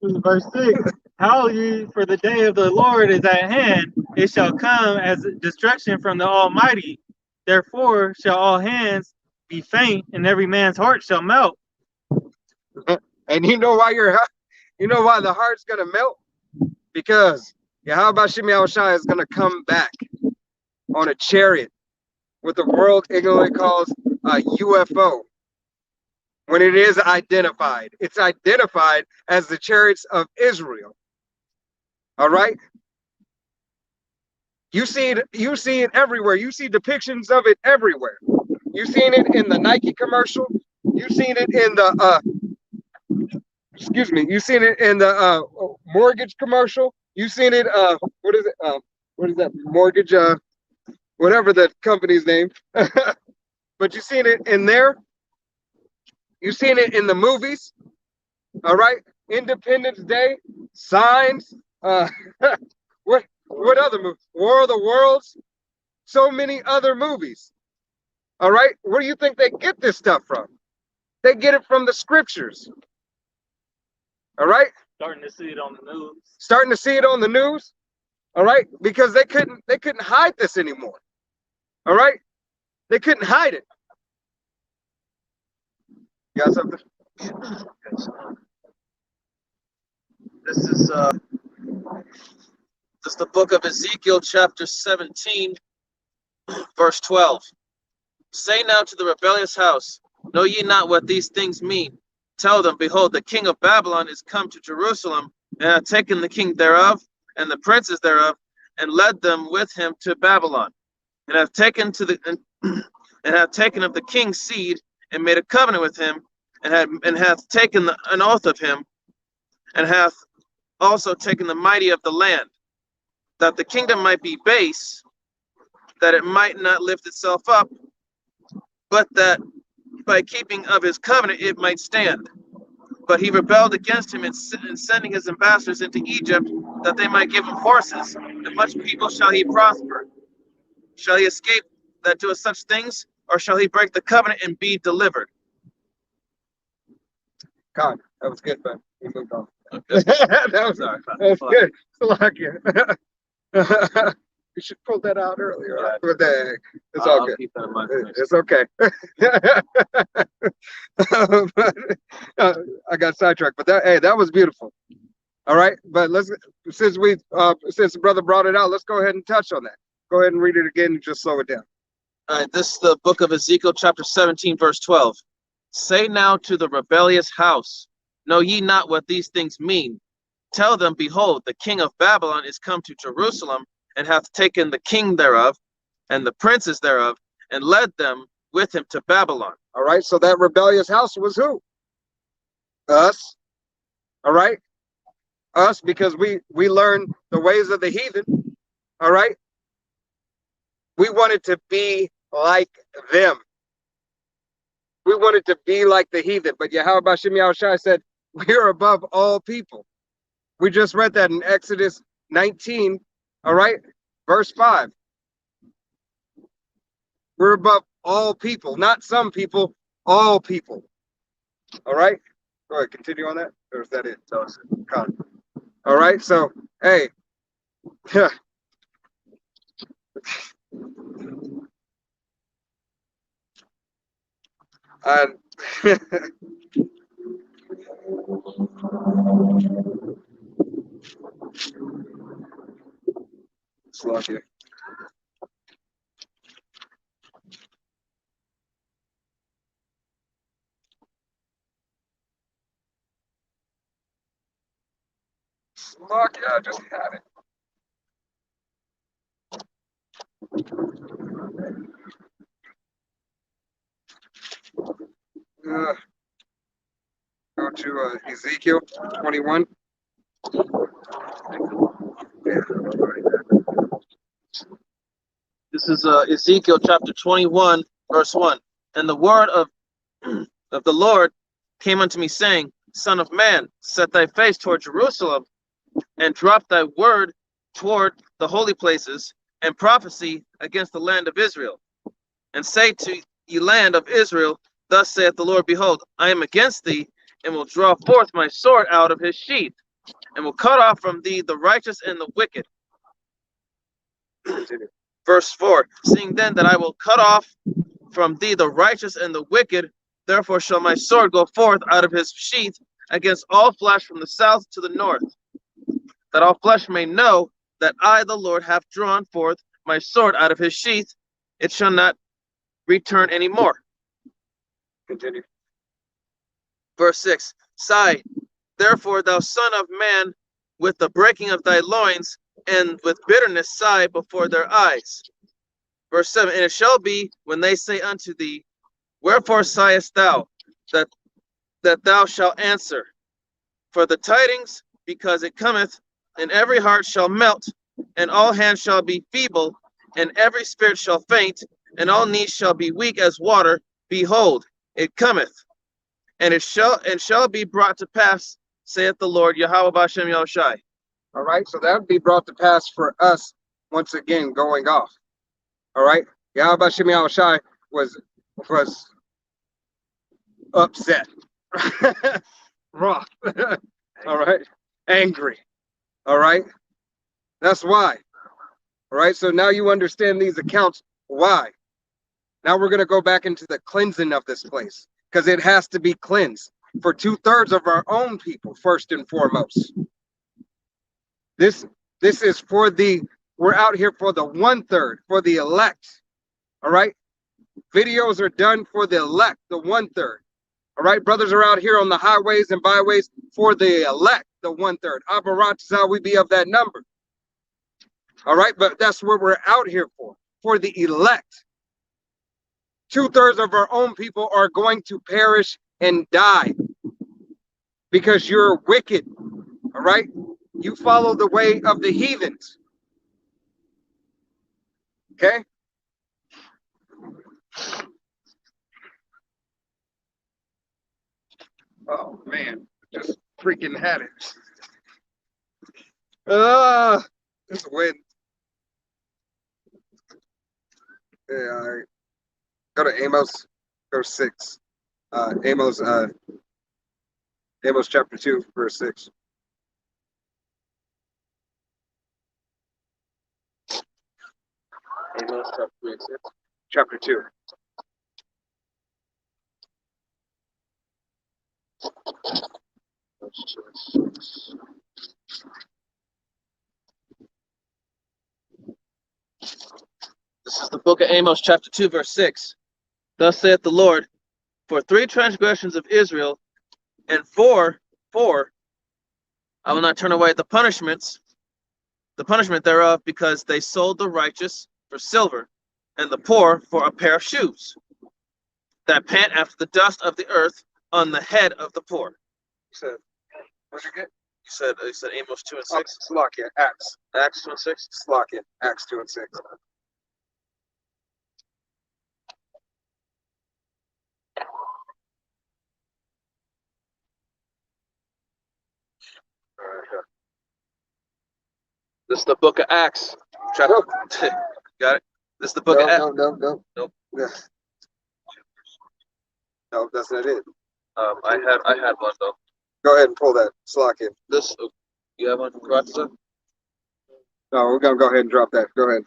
Verse 6, howl ye, for the day of the Lord is at hand. It shall come as destruction from the Almighty. Therefore shall all hands be faint, and every man's heart shall melt. And you know why the heart's gonna melt? Because Yahweh B'Shem Yahushai is gonna come back on a chariot, what the world ignorantly calls a UFO. When it is identified, it's identified as the chariots of Israel. All right. You see it everywhere. You see depictions of it everywhere. You've seen it in the Nike commercial. You've seen it in the excuse me, you've seen it in the mortgage commercial. You've seen it what is it? What is that? Mortgage whatever the company's name. But you've seen it in there. You've seen it in the movies. All right. Independence Day, Signs, what other movies? War of the Worlds, so many other movies. All right. Where do you think they get this stuff from? They get it from the scriptures. All right. Starting to see it on the news. Starting to see it on the news. All right. Because they couldn't hide this anymore. All right. They couldn't hide it. You got something? This is the book of Ezekiel, chapter 17, verse 12. Say now to the rebellious house, know ye not what these things mean? Tell them, behold, the king of Babylon is come to Jerusalem, and hath taken the king thereof, and the princes thereof, and led them with him to Babylon, and hath taken of the king's seed, and made a covenant with him, and hath taken an oath of him, and hath also taken the mighty of the land, that the kingdom might be base, that it might not lift itself up, but that by keeping of his covenant it might stand. But he rebelled against him in sending his ambassadors into Egypt, that they might give him horses, and much people shall he prosper. Shall he escape that doeth such things, or shall he break the covenant and be delivered? God, that was good, man. We moved on. Okay. that was good. Salakia. You should pull that out earlier. Yeah. But it's all good. Keep that in mind. It's okay. I got sidetracked, but that was beautiful. All right, but since the brother brought it out, let's go ahead and touch on that. Go ahead and read it again and just slow it down. All right, this is the book of Ezekiel, chapter 17, verse 12. Say now to the rebellious house, know ye not what these things mean? Tell them, behold, the king of Babylon is come to Jerusalem, and hath taken the king thereof, and the princes thereof, and led them with him to Babylon. All right, so that rebellious house was who? Us. All right, us, because we learned the ways of the heathen. All right, we wanted to be like them. We wanted to be like the heathen, but Yahweh Shem Yahushai said, we are above all people. We just read that in Exodus 19, all right, verse 5. We're above all people, not some people, all people. All right, go ahead, continue on that, or is that it? Tell us. All right, so, hey, and Slovakia. Slovakia, I just had it. Go to Ezekiel 21. This is Ezekiel chapter 21, verse 1. And the word of the Lord came unto me, saying, Son of man, set thy face toward Jerusalem, and drop thy word toward the holy places, and prophecy against the land of Israel. And say to ye land of Israel, Thus saith the Lord, Behold, I am against thee, and will draw forth my sword out of his sheath, and will cut off from thee the righteous and the wicked. Verse 4, seeing then that I will cut off from thee the righteous and the wicked, therefore shall my sword go forth out of his sheath against all flesh from the south to the north, that all flesh may know that I, the Lord, have drawn forth my sword out of his sheath. It shall not return any more. Continue. Verse 6, Sigh, therefore, thou son of man, with the breaking of thy loins, and with bitterness sigh before their eyes. Verse 7, and it shall be when they say unto thee, wherefore sighest thou? That thou shalt answer, for the tidings, because it cometh, and every heart shall melt, and all hands shall be feeble, and every spirit shall faint, and all knees shall be weak as water. Behold, it cometh, and it shall be brought to pass, saith the Lord Yahweh Bashem Yahushai. All right, so that would be brought to pass for us once again going off. All right, Yahweh Bashem Yahushai was upset, wroth, all right, angry. All right, that's why. All right, so now you understand these accounts. Why? Now we're going to go back into the cleansing of this place, because it has to be cleansed for 2/3 of our own people, first and foremost. This is for we're out here for the 1/3, for the elect. All right, videos are done for the elect, the 1/3. All right, brothers are out here on the highways and byways for the elect, the 1/3. Abarat is how we be of that number. All right, but that's what we're out here for the elect. 2/3 of our own people are going to perish and die because you're wicked. All right, you follow the way of the heathens. Okay. Oh man, just freaking had it. This wind. Yeah, go to Amos, verse 6. Amos chapter 2, verse 6. Amos chapter 3 and 6. Chapter 2. This is the book of Amos, chapter 2, verse 6. Thus saith the Lord, for 3 transgressions of Israel, and 4, I will not turn away the punishment thereof, because they sold the righteous for silver, and the poor for a pair of shoes, that pant after the dust of the earth on the head of the poor. You said, what'd you get? You said Amos 2 and 6? Slakia, Acts. Acts 2 and 6? Slakia, Acts 2 and 6. This is the book of Acts. Chapter. Got it? This is the book of Acts. No. Nope. Yeah. No, that's not it. I had one though. Go ahead and pull that. Slakia. This, you have one from Karatza? No, we're gonna go ahead and drop that. Go ahead.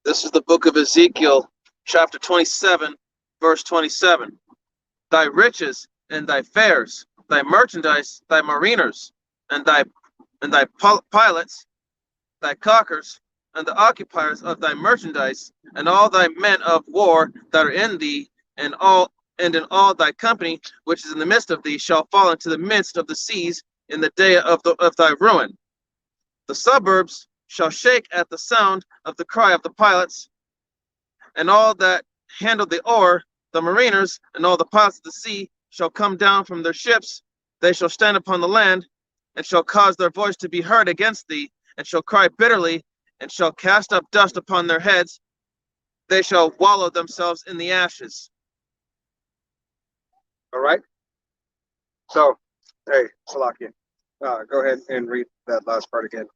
This is the book of Ezekiel, chapter 27, verse 27. Thy riches and thy fares, thy merchandise, thy mariners, and thy pilots, thy caulkers, and the occupiers of thy merchandise, and all thy men of war that are in thee, and in all thy company which is in the midst of thee, shall fall into the midst of the seas in the day of thy ruin. The suburbs shall shake at the sound of the cry of the pilots, and all that handle the oar, the mariners, and all the pilots of the sea shall come down from their ships. They shall stand upon the land, and shall cause their voice to be heard against thee, and shall cry bitterly, and shall cast up dust upon their heads. They shall wallow themselves in the ashes. All right. So, hey, Salakia, go ahead and read that last part again.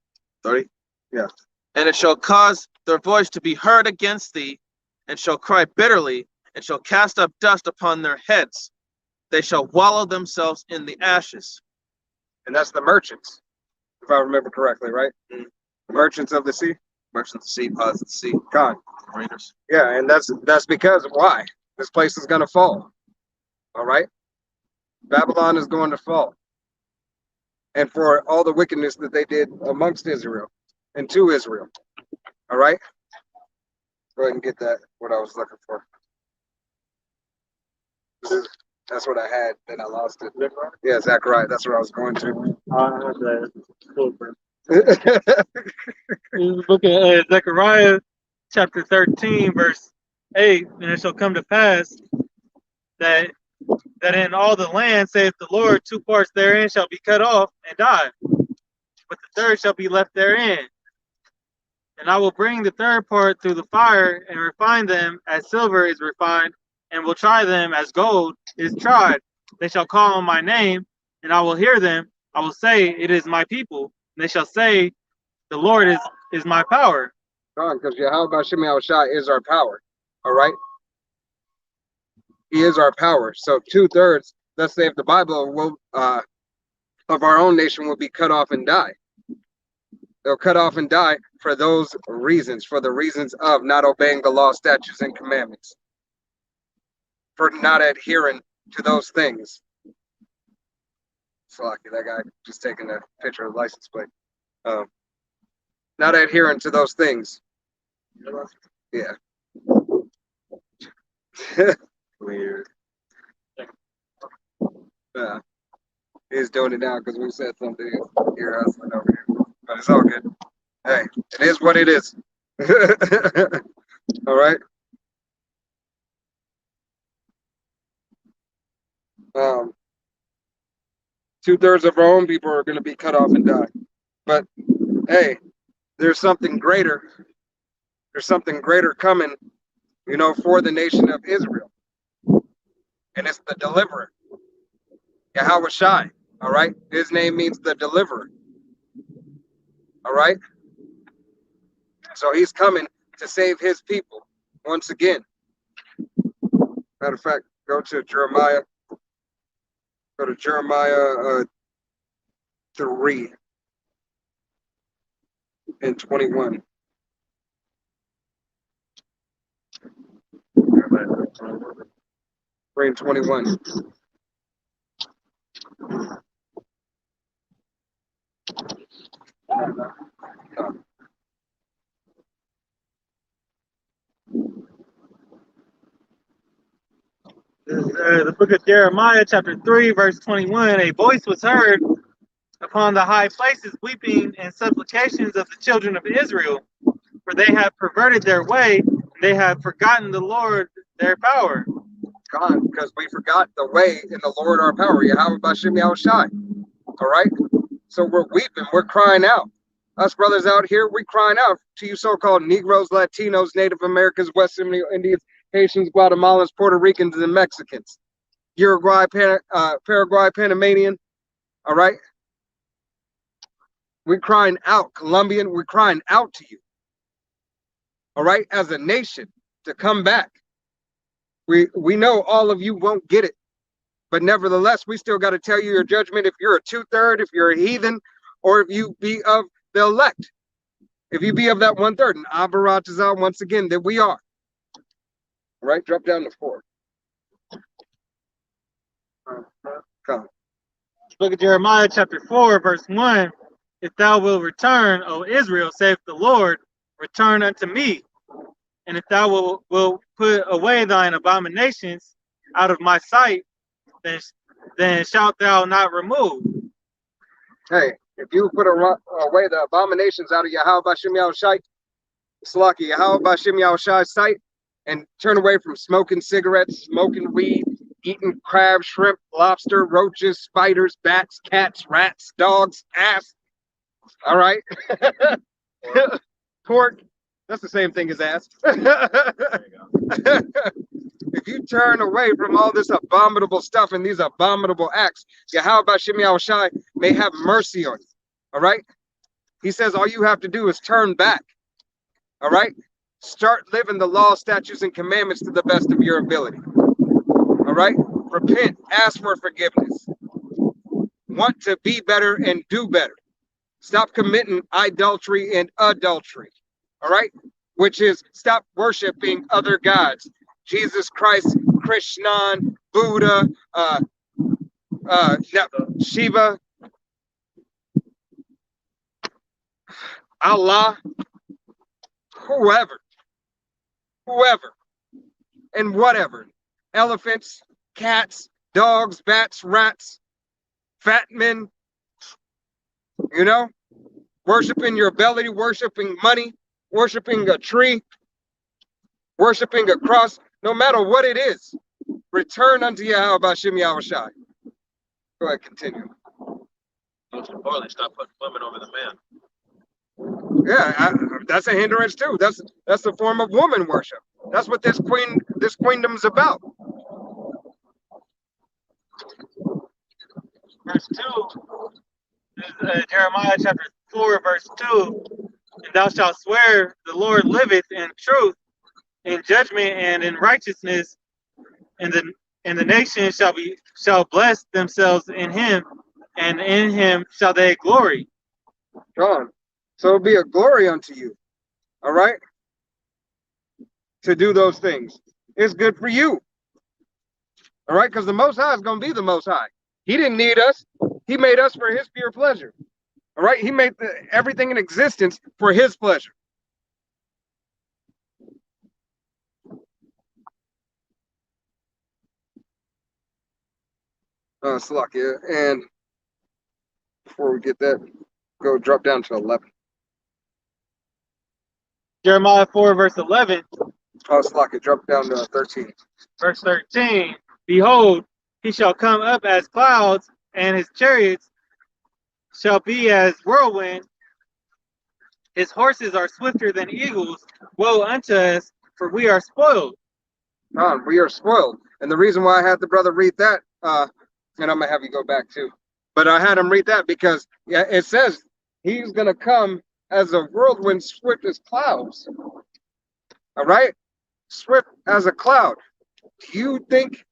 30? Yeah. And it shall cause their voice to be heard against thee, and shall cry bitterly, and shall cast up dust upon their heads. They shall wallow themselves in the ashes. And that's the merchants, if I remember correctly, right? Mm-hmm. The merchants of the sea. Merchants of the sea, pilots of the sea, God. mariners. Yeah, and that's because why? This place is gonna fall. All right. Babylon is going to fall. And for all the wickedness that they did amongst Israel and to Israel. All right. Go ahead and get that, what I was looking for. That's what I had, then I lost it. Yeah, Zechariah, that's where I was going to. I have the full print. The book of Zechariah, chapter 13, verse 8, and it shall come to pass that in all the land, saith the Lord, 2 parts therein shall be cut off and die, but the third shall be left therein. And I will bring the third part through the fire and refine them as silver is refined, and will try them as gold is tried. They shall call on my name, and I will hear them. I will say, it is my people. And they shall say, the Lord is my power. Because Yahweh Hashem Yahushua is our power. All right? He is our power. So 2/3, let's say if the Bible will of our own nation will be cut off and die. They'll cut off and die for those reasons, for the reasons of not obeying the law, statutes, and commandments, for not adhering to those things. Slocky, that guy just taking a picture of the license plate. Not adhering to those things. Yeah. Weird. He's doing it now because we said something here hustling over here. But it's all good. Hey, it is what it is. All right. 2/3 of our own people are going to be cut off and die. But hey, there's something greater. There's something greater coming, you know, for the nation of Israel. And it's the deliverer. Yahweh Shai. All right. His name means the deliverer. All right. So he's coming to save his people once again. Matter of fact, go to Jeremiah. Go to Jeremiah 3 and 21. Jeremiah 3 and 21. The book of Jeremiah, chapter 3, verse 21, a voice was heard upon the high places, weeping and supplications of the children of Israel, for they have perverted their way, and they have forgotten the Lord, their power. God, because we forgot the way in the Lord our power, Yahweh Bashem Yahushai. All right? So we're weeping, we're crying out. Us brothers out here, we crying out to you so-called Negroes, Latinos, Native Americans, West Indians, Haitians, Guatemalans, Puerto Ricans, and Mexicans. Uruguay, Paraguay, Panamanian. All right? We're crying out, Colombian, we're crying out to you. All right? As a nation, to come back. We know all of you won't get it. But nevertheless, we still got to tell you your judgment if you're a 2/3, if you're a heathen, or if you be of the elect. If you be of that 1/3, and Abaratazal, once again, that we are. All right, drop down to 4. Come. Book of Jeremiah, chapter 4, verse 1. If thou wilt return, O Israel, saith the Lord, return unto me. And if thou wilt put away thine abominations out of my sight, then shalt thou not remove. Hey, if you put away the abominations out of Yahweh Bashem Yahushai, Slaki, Yahweh Bashem Yahushai's sight, and turn away from smoking cigarettes, smoking weed, eating crab, shrimp, lobster, roaches, spiders, bats, cats, rats, dogs, ass. All right. Pork. That's the same thing as ass. If you turn away from all this abominable stuff and these abominable acts, Yahweh Bashem Yahushai may have mercy on you. All right? He says all you have to do is turn back. All right? Start living the law, statutes, and commandments to the best of your ability. All right? Repent. Ask for forgiveness. Want to be better and do better. Stop committing idolatry and adultery. All right? Which is stop worshiping other gods. Jesus Christ, Krishna, Buddha, Shiva, Allah, whoever, and whatever. Elephants, cats, dogs, bats, rats, fat men, you know, worshiping your ability, worshiping money, worshiping a tree, worshiping a cross, no matter what it is, return unto Yahweh Shem Yahushai. Go ahead, continue. Most importantly, stop putting women over the man. Yeah, that's a hindrance too. That's a form of woman worship. That's what this queendom's about. Verse 2 is Jeremiah chapter 4, verse 2. And thou shalt swear the Lord liveth in truth, in judgment, and in righteousness, and the nations shall bless themselves in him, and in him shall they glory. John. So it'll be a glory unto you. All right? To do those things. It's good for you. All right? Because the Most High is going to be the Most High. He didn't need us. He made us for his pure pleasure. All right? He made everything in existence for his pleasure. Salakia. And before we get that, go drop down to 11. Jeremiah 4, verse 11. Salakia, drop down to 13. Verse 13. Behold, he shall come up as clouds, and his chariots shall be as whirlwind. His horses are swifter than eagles. Woe unto us, for we are spoiled. We are spoiled. And the reason why I had the brother read that, and I'm going to have you go back too, but I had him read that because it says he's going to come as a whirlwind, swift as clouds. All right? Swift as a cloud. Do you think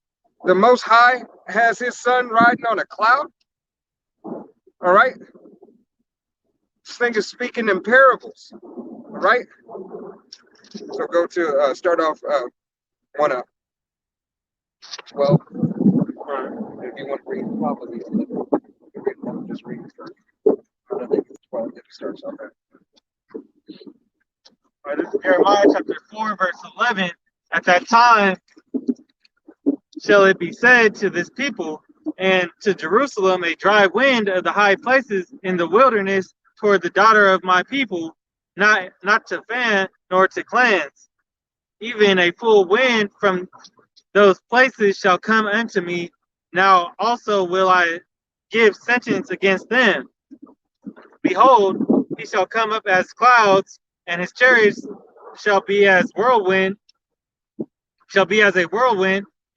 the Most High has his son riding on a cloud? All right? This thing is speaking in parables. All right? So go to, start off 1 up. 12. If you want to read, probably just read it first. I don't think it's 12 if it starts off at. All right, this is Jeremiah chapter 4, verse 11. At that time shall it be said to this people and to Jerusalem, a dry wind of the high places in the wilderness toward the daughter of my people, not to fan nor to cleanse. Even a full wind from those places shall come unto me. Now also will I give sentence against them. Behold, he shall come up as clouds, and his chariots shall be as a whirlwind.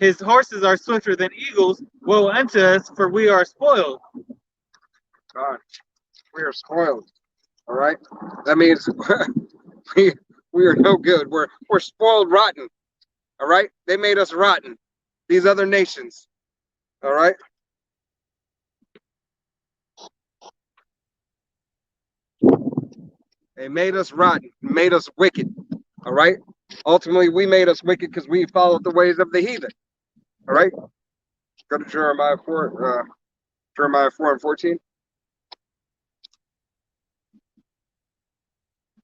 His horses are swifter than eagles. Woe unto us, for we are spoiled. God, we are spoiled. All right? That means we are no good. We're spoiled rotten. All right? They made us rotten. These other nations. All right? They made us rotten, made us wicked. All right? Ultimately, we made us wicked because we followed the ways of the heathen. All right? Go to Jeremiah 4, Jeremiah 4 and 14.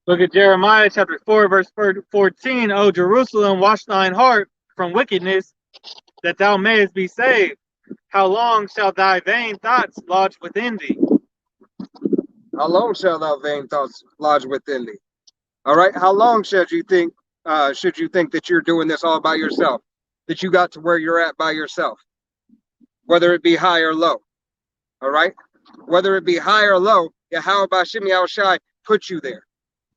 Look at Jeremiah chapter 4, verse 14. O Jerusalem, wash thine heart from wickedness, that thou mayest be saved. How long shall thy vain thoughts lodge within thee? How long shall thy vain thoughts lodge within thee? All right. How long should you think that you're doing this all by yourself? That you got to where you're at by yourself, whether it be high or low. All right. Whether it be high or low, Yahweh Shem Yahushai put you there.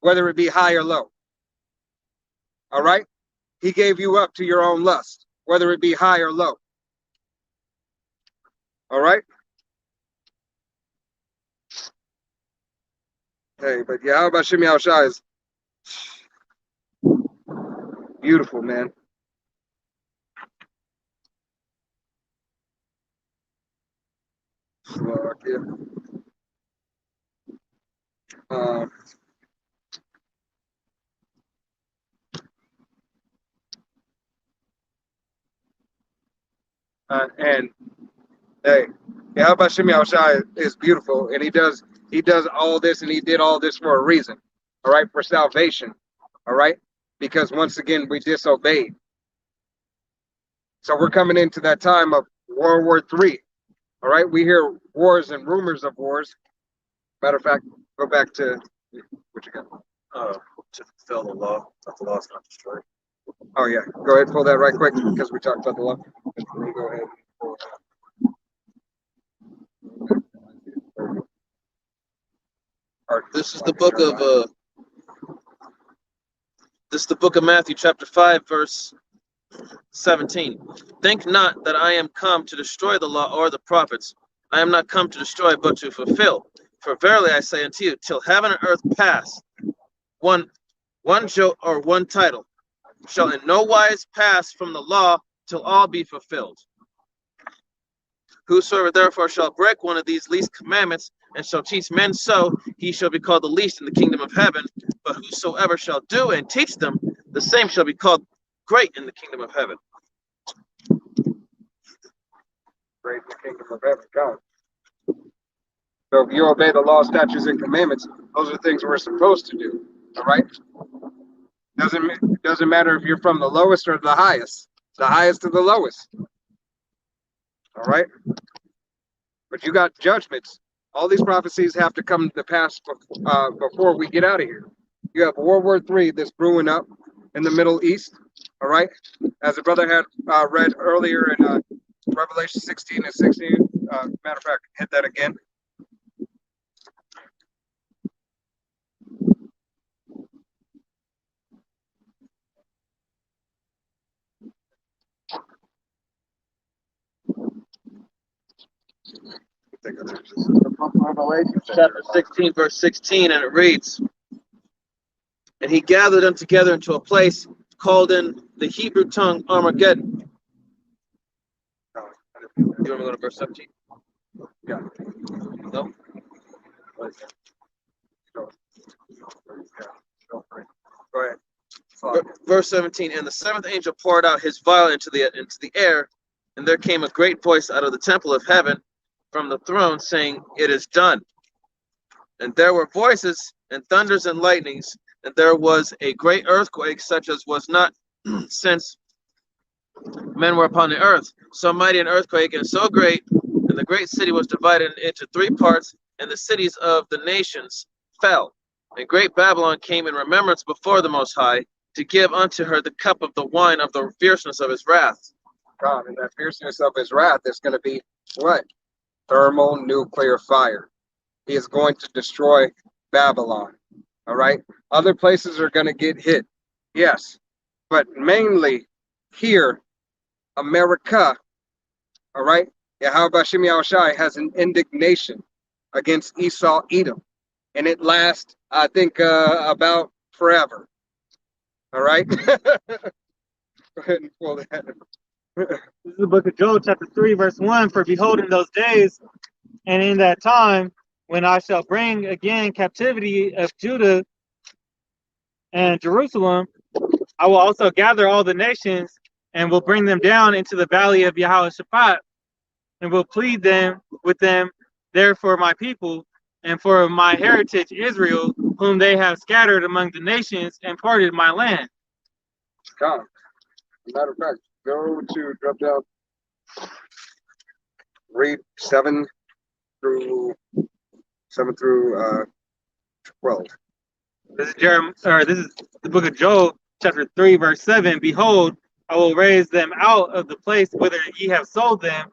Whether it be high or low. All right. He gave you up to your own lust, whether it be high or low. All right. Hey, but Yahweh Shem Yahushai is beautiful, man. And hey, Yahweh Shem Yahushai is beautiful, and he does all this, and he did all this for a reason. All right, for salvation. All right, because once again we disobeyed. So we're coming into that time of World War III. All right, we hear wars and rumors of wars. Matter of fact, Go back to what you got. To fulfill the law, that the law is not destroyed. Oh yeah, go ahead, pull that right quick because we talked about the law. Go ahead. And pull that. This is the book of Matthew, chapter 5, verse 17. Think not that I am come to destroy the law or the prophets. I am not come to destroy, but to fulfill. For verily I say unto you, till heaven and earth pass, one jot or one title shall in no wise pass from the law till all be fulfilled. Whosoever therefore shall break one of these least commandments and shall teach men so, he shall be called the least in the kingdom of heaven. But whosoever shall do and teach them, the same shall be called great in the kingdom of heaven. Great in the kingdom of heaven, God. So if you obey the law, statutes, and commandments, those are things we're supposed to do. All right. Doesn't matter if you're from the lowest or the highest of the lowest. All right. But you got judgments. All these prophecies have to come to pass before we get out of here. You have World War III that's brewing up in the Middle East. All right. As the brother had read earlier in Revelation 16 and 16. Matter of fact, hit that again. Chapter 16, verse 16, and it reads, and he gathered them together into a place called in the Hebrew tongue Armageddon. You want to go to verse 17? Yeah. No? Go ahead. Verse 17, and the seventh angel poured out his vial into the air, and there came a great voice out of the temple of heaven from the throne, saying, it is done. And there were voices and thunders and lightnings, and there was a great earthquake, such as was not since men were upon the earth. So mighty an earthquake, and so great, and the great city was divided into three parts, and the cities of the nations fell. And great Babylon came in remembrance before the Most High, to give unto her the cup of the wine of the fierceness of his wrath. God, and that fierceness of his wrath is going to be what? Thermonuclear fire. He is going to destroy Babylon. All right. Other places are going to get hit. Yes. But mainly here, America. All right. Yahweh Shem Yahushai has an indignation against Esau, Edom. And it lasts, I think, about forever. All right. Go ahead and pull that. This is the book of Joel, chapter 3, verse 1. For behold, in those days and in that time, when I shall bring again captivity of Judah and Jerusalem, I will also gather all the nations and will bring them down into the valley of Jehoshaphat, and will plead them with them there for my people and for my heritage Israel, whom they have scattered among the nations and parted my land. God. Matter of fact, go to drop down. Read 7 through 12. This is the book of Joel, chapter 3, verse 7. Behold, I will raise them out of the place whither ye have sold them,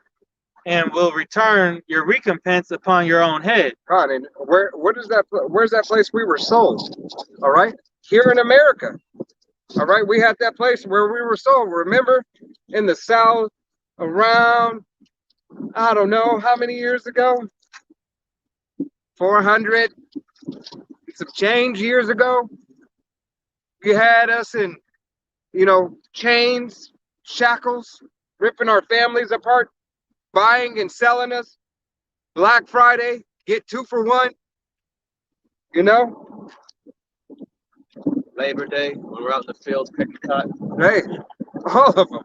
and will return your recompense upon your own head. God, and where's that place we were sold? All right, here in America. All right, we had that place where we were sold. Remember, in the South, around, I don't know how many years ago, 400 some change years ago. You had us in, chains, shackles, ripping our families apart, buying and selling us. Black Friday, get 2 for 1. Labor Day, when we're out in the fields picking cotton. Hey, all of them.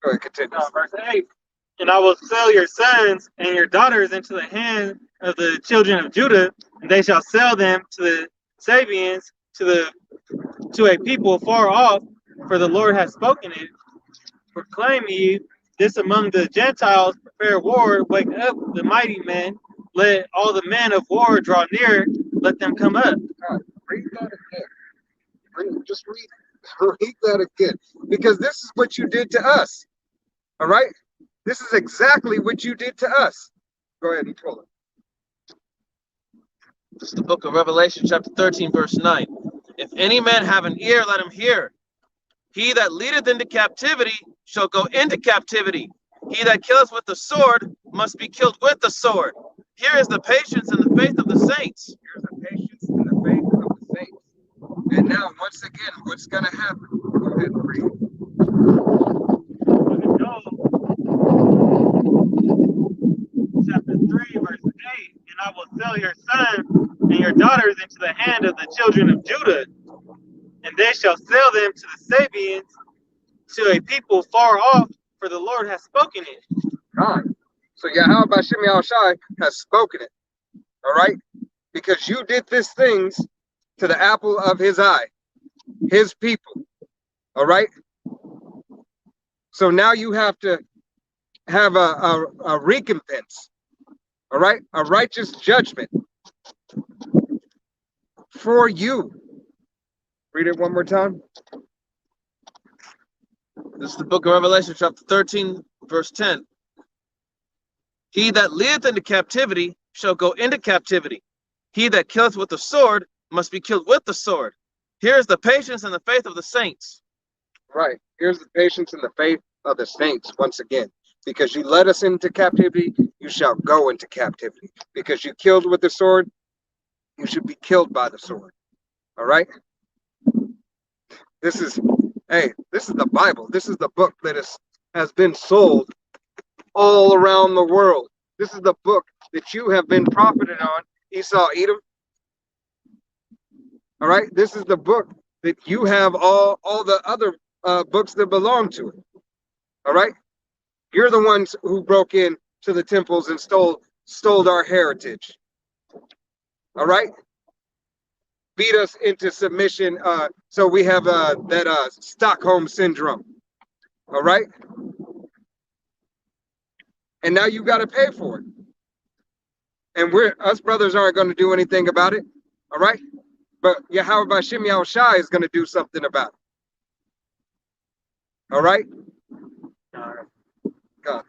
Go ahead, continue. Verse 8. And I will sell your sons and your daughters into the hand of the children of Judah, and they shall sell them to the Sabians, to a people far off, for the Lord has spoken it. Proclaim ye this among the Gentiles, prepare war, wake up the mighty men, let all the men of war draw near, let them come up. God, read that again. Just read that again. Because this is what you did to us. All right? This is exactly what you did to us. Go ahead and pull it. This is the book of Revelation, chapter 13, verse 9. If any man have an ear, let him hear. He that leadeth into captivity shall go into captivity. He that killeth with the sword must be killed with the sword. Here is the patience and the faith of the saints. Here's the patience and the faith of the saints. And now, once again, what's going to happen? Go ahead and read. Chapter 3, verse 8. And I will sell your sons and your daughters into the hand of the children of Judah, and they shall sell them to the Sabians, to a people far off, for the Lord has spoken it. God. So Yahweh Bashem Yahushai has spoken it. All right? Because you did these things to the apple of his eye, his people. All right? So now you have to have a recompense. All right? A righteous judgment for you. Read it one more time. This is the book of Revelation, chapter 13, verse 10. He that leadeth into captivity shall go into captivity. He that killeth with the sword must be killed with the sword. Here is the patience and the faith of the saints. Right. Here's the patience and the faith of the saints once again. Because you led us into captivity, you shall go into captivity. Because you killed with the sword, you should be killed by the sword. All right? This is the Bible. This is the book that has been sold all around the world. This is the book that you have been profited on, Esau, Edom. All right? This is the book that you have all the other books that belong to it. All right? You're the ones who broke in to the temples and stole our heritage. All right? Beat us into submission. So we have that Stockholm syndrome. All right? And now you got to pay for it. And us brothers aren't going to do anything about it. All right? But Yahweh Bashem Yahushai is going to do something about it. All right? God.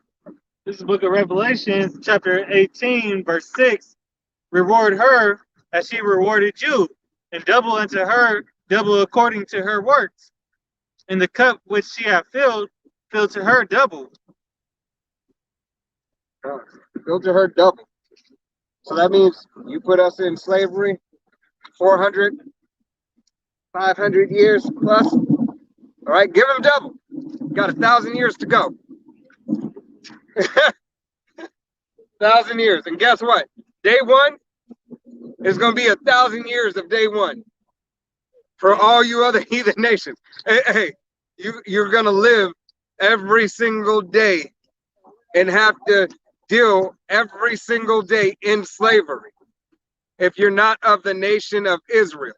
This is the book of Revelation, chapter 18, verse 6. Reward her as she rewarded you, and double unto her, double according to her works. And the cup which she hath filled, fill to her double. Fill to her double. So that means you put us in slavery 400, 500 years plus. All right, give them double. Got 1,000 years to go. 1,000 years. And guess what? Day one is going to be 1,000 years of day one for all you other heathen nations. Hey, you're going to live every single day and have to deal every single day in slavery if you're not of the nation of Israel.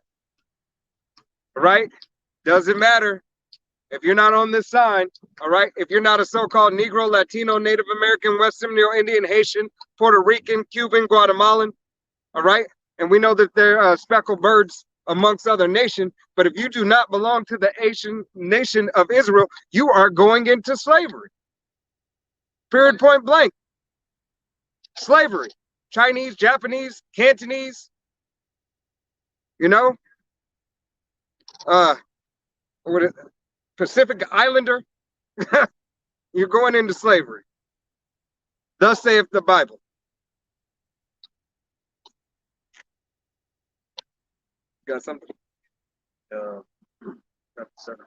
Right? Doesn't matter. If you're not on this sign, all right, if you're not a so-called Negro, Latino, Native American, West Seminole, Indian, Haitian, Puerto Rican, Cuban, Guatemalan, all right, and we know that there are speckled birds amongst other nations, but if you do not belong to the Asian nation of Israel, you are going into slavery. Period, point blank. Slavery. Chinese, Japanese, Cantonese, you know, Pacific Islander, you're going into slavery. Thus saith the Bible. Got something? Chapter 17,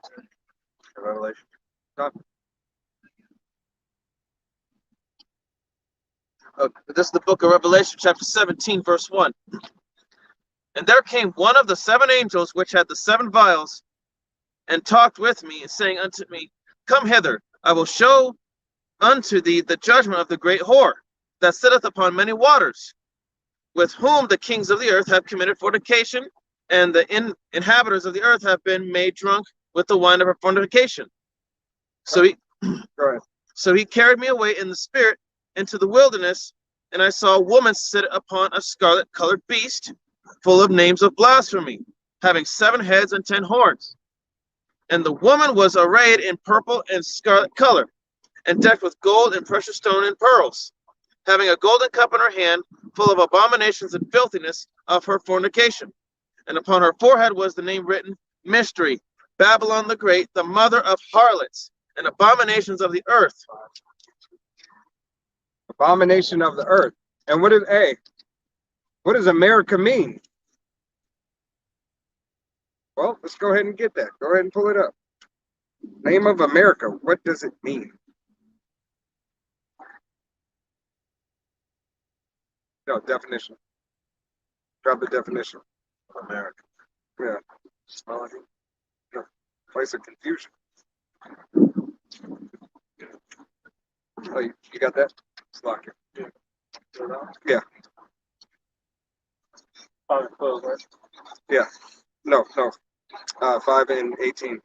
Revelation. This is the book of Revelation, chapter 17, verse 1. And there came one of the seven angels which had the seven vials, and talked with me, saying unto me, Come hither, I will show unto thee the judgment of the great whore, that sitteth upon many waters, with whom the kings of the earth have committed fornication, and the inhabitants of the earth have been made drunk with the wine of her fornication. So he carried me away in the spirit into the wilderness, and I saw a woman sit upon a scarlet-colored beast, full of names of blasphemy, having 7 heads and 10 horns. And the woman was arrayed in purple and scarlet color, and decked with gold and precious stone and pearls, having a golden cup in her hand, full of abominations and filthiness of her fornication. And upon her forehead was the name written, Mystery, Babylon the Great, the mother of harlots and abominations of the earth. Abomination of the earth. And what does America mean? Well, let's go ahead and get that. Go ahead and pull it up. Name of America. What does it mean? No, definition. Drop the definition of America. Yeah. No. Place of confusion. Oh, you got that? Let's lock it. Yeah. Yeah. No. 5 and 18.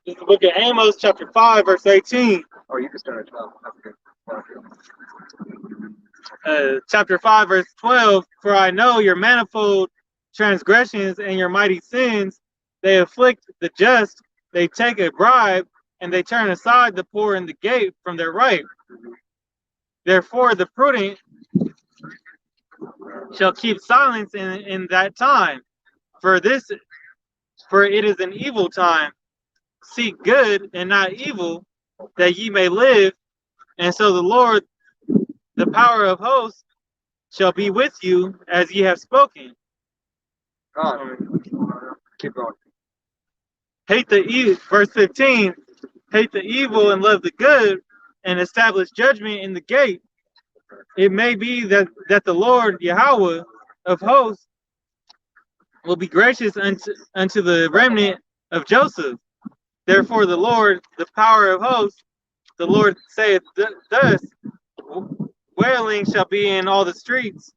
The book of Amos, chapter 5, verse 18. Oh, you can start at 12. That's good. Chapter 5, verse 12. For I know your manifold transgressions and your mighty sins. They afflict the just. They take a bribe, and they turn aside the poor in the gate from their right. Therefore, the prudent shall keep silence in that time. For it is an evil time. Seek good and not evil, that ye may live. And so the Lord, the power of hosts, shall be with you as ye have spoken. Keep going. Hate the evil, verse 15. Hate the evil and love the good, and establish judgment in the gate. It may be that the Lord Yahweh of hosts will be gracious unto the remnant of Joseph. Therefore the Lord, the power of hosts, the Lord saith thus, wailing shall be in all the streets,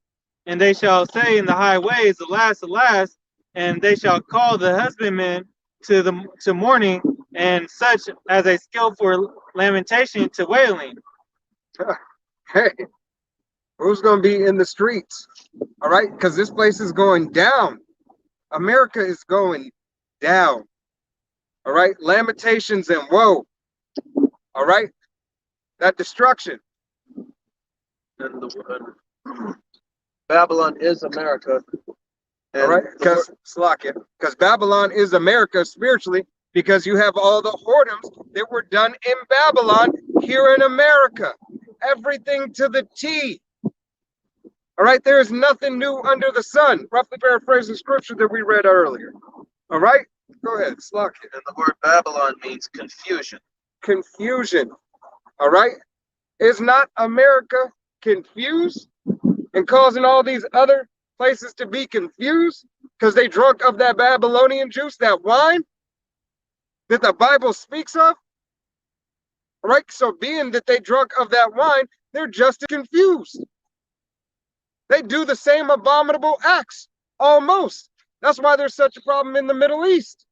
and they shall say in the highways, alas, alas, and they shall call the husbandmen to mourning, and such as a skillful lamentation to wailing. Hey, who's going to be in the streets? All right, because this place is going down. America is going down. All right, lamentations and woe. All right, that destruction. And Babylon is America. All right, because Babylon is America spiritually, because you have all the whoredoms that were done in Babylon here in America. Everything to the T. All right, there is nothing new under the sun. Roughly paraphrasing scripture that we read earlier. All right, go ahead, Slock it. And the word Babylon means confusion. Confusion. All right, is not America confused and causing all these other places to be confused because they drunk of that Babylonian juice, that wine that the Bible speaks of? All right, so being that they drunk of that wine, they're just as confused. They do the same abominable acts, almost. That's why there's such a problem in the Middle East.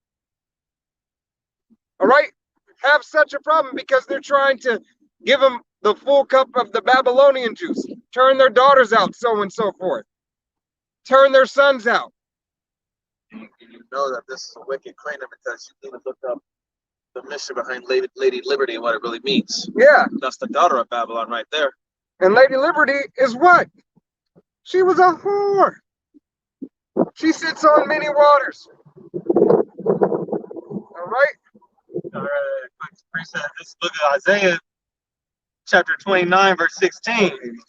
All right, have such a problem because they're trying to give them the full cup of the Babylonian juice, turn their daughters out, so and so forth, turn their sons out. You know that this is a wicked claim because you need to look up the mission behind Lady Liberty and what it really means. Yeah. That's the daughter of Babylon right there. And Lady Liberty is what? She was a whore. She sits on many waters. All right. All right, quick preset. This book of Isaiah, chapter 29, verse 16.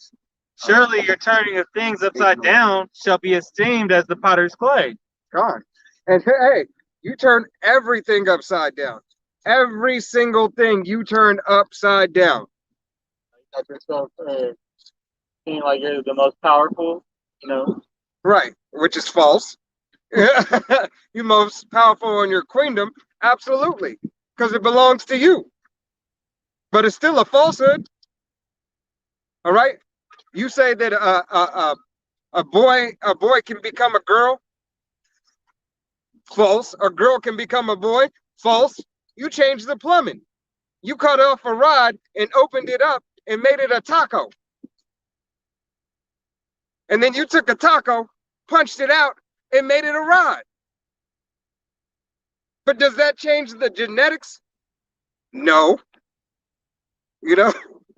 Surely your turning of things upside down shall be esteemed as the potter's clay. God. And hey, you turn everything upside down. Every single thing you turn upside down. That's yourself seem like you're the most powerful, Right, which is false. You're most powerful in your queendom, absolutely, because it belongs to you. But it's still a falsehood. All right. You say that a boy can become a girl. False. A girl can become a boy. False. You changed the plumbing. You cut off a rod and opened it up and made it a taco. And then you took a taco, punched it out, and made it a rod. But does that change the genetics? No. You know,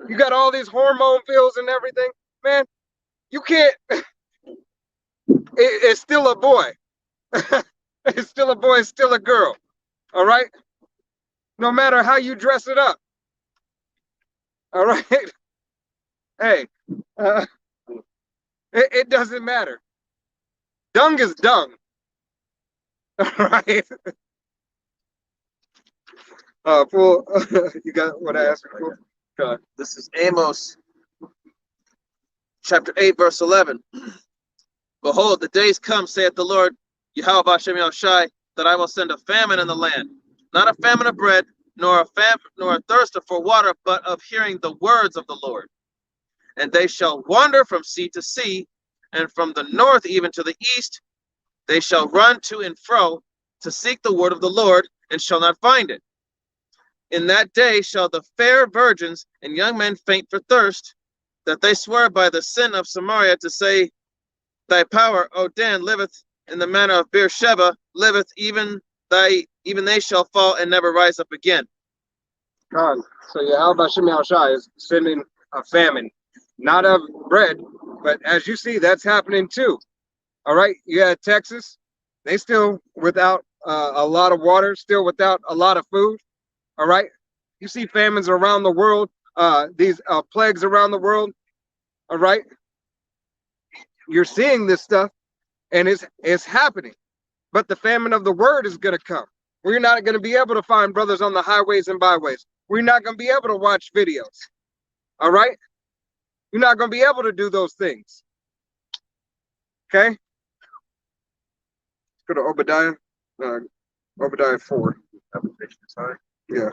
you got all these hormone pills and everything. Man, you can't. It's still a boy. It's still a boy, it's still a girl. All right? No matter how you dress it up. All right? Hey, it doesn't matter. Dung is dung. All right? Fool, you got what I asked for? This is Amos chapter 8, verse 11. Behold, the days come, saith the Lord, Yahweh Hashem Yahushai, that I will send a famine in the land, not a famine of bread, nor a thirst for water, but of hearing the words of the Lord. And they shall wander from sea to sea, and from the north even to the east. They shall run to and fro to seek the word of the Lord, and shall not find it. In that day shall the fair virgins and young men faint for thirst, that they swear by the sin of Samaria to say, Thy power, O Dan, liveth in the manner of Beersheba, liveth, even they shall fall and never rise up again. God. So Yahweh Hashem Yahushai is sending a famine, not of bread, but as you see, that's happening too. All right, you had Texas, they still without a lot of water, still without a lot of food. All right, you see famines around the world, these plagues around the world. All right, you're seeing this stuff, and it's happening. But the famine of the word is going to come. We're not going to be able to find brothers on the highways and byways. We're not going to be able to watch videos. All right, you're not going to be able to do those things. Okay, let's go to Obadiah, Obadiah 4. Sorry. Yeah.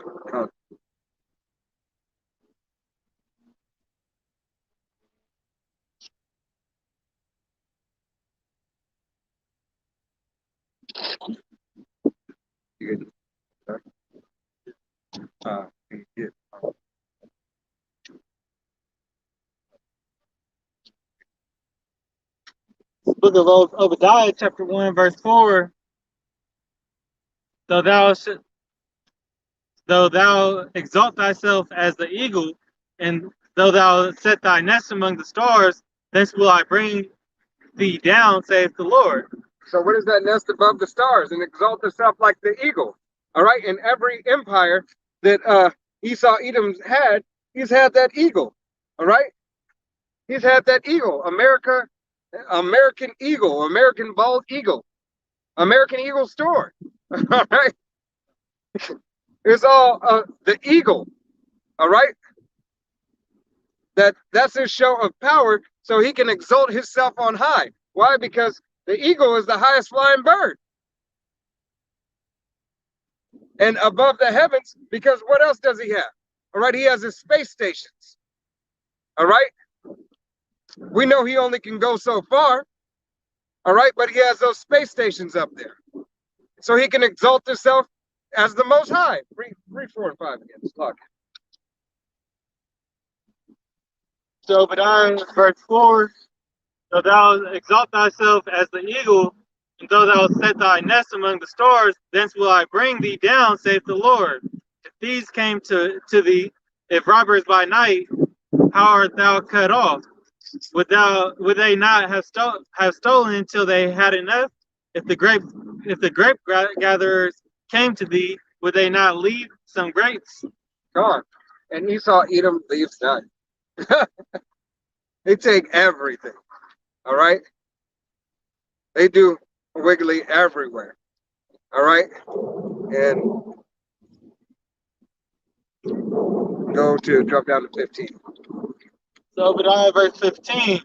You get, Book of Obadiah, chapter 1, verse 4. Though thou exalt thyself as the eagle, and though thou set thy nest among the stars, thence will I bring thee down, saith the Lord. So what is that nest above the stars? And exalt itself like the eagle. All right. In every empire that Esau Edom's had, he's had that eagle. All right. He's had that eagle. American eagle, American bald eagle, American eagle store. All right. It's all the eagle. All right. That's his show of power, so he can exalt himself on high. Why? Because the eagle is the highest flying bird. And above the heavens, because what else does he have? All right, he has his space stations. All right. We know he only can go so far. All right, but he has those space stations up there. So he can exalt himself as the most high. 3, 4, and 5 again. Look. So Obadiah, verse 4. Though thou exalt thyself as the eagle, and though thou set thy nest among the stars, thence will I bring thee down, saith the Lord. If thieves came to thee, if robbers by night, how art thou cut off? Would they not have stolen until they had enough? If the grape gatherers came to thee, would they not leave some grapes? God. And Esau Edom leaves none. They take everything. All right. They do wiggly everywhere. All right. And drop down to 15. So Obadiah, verse 15.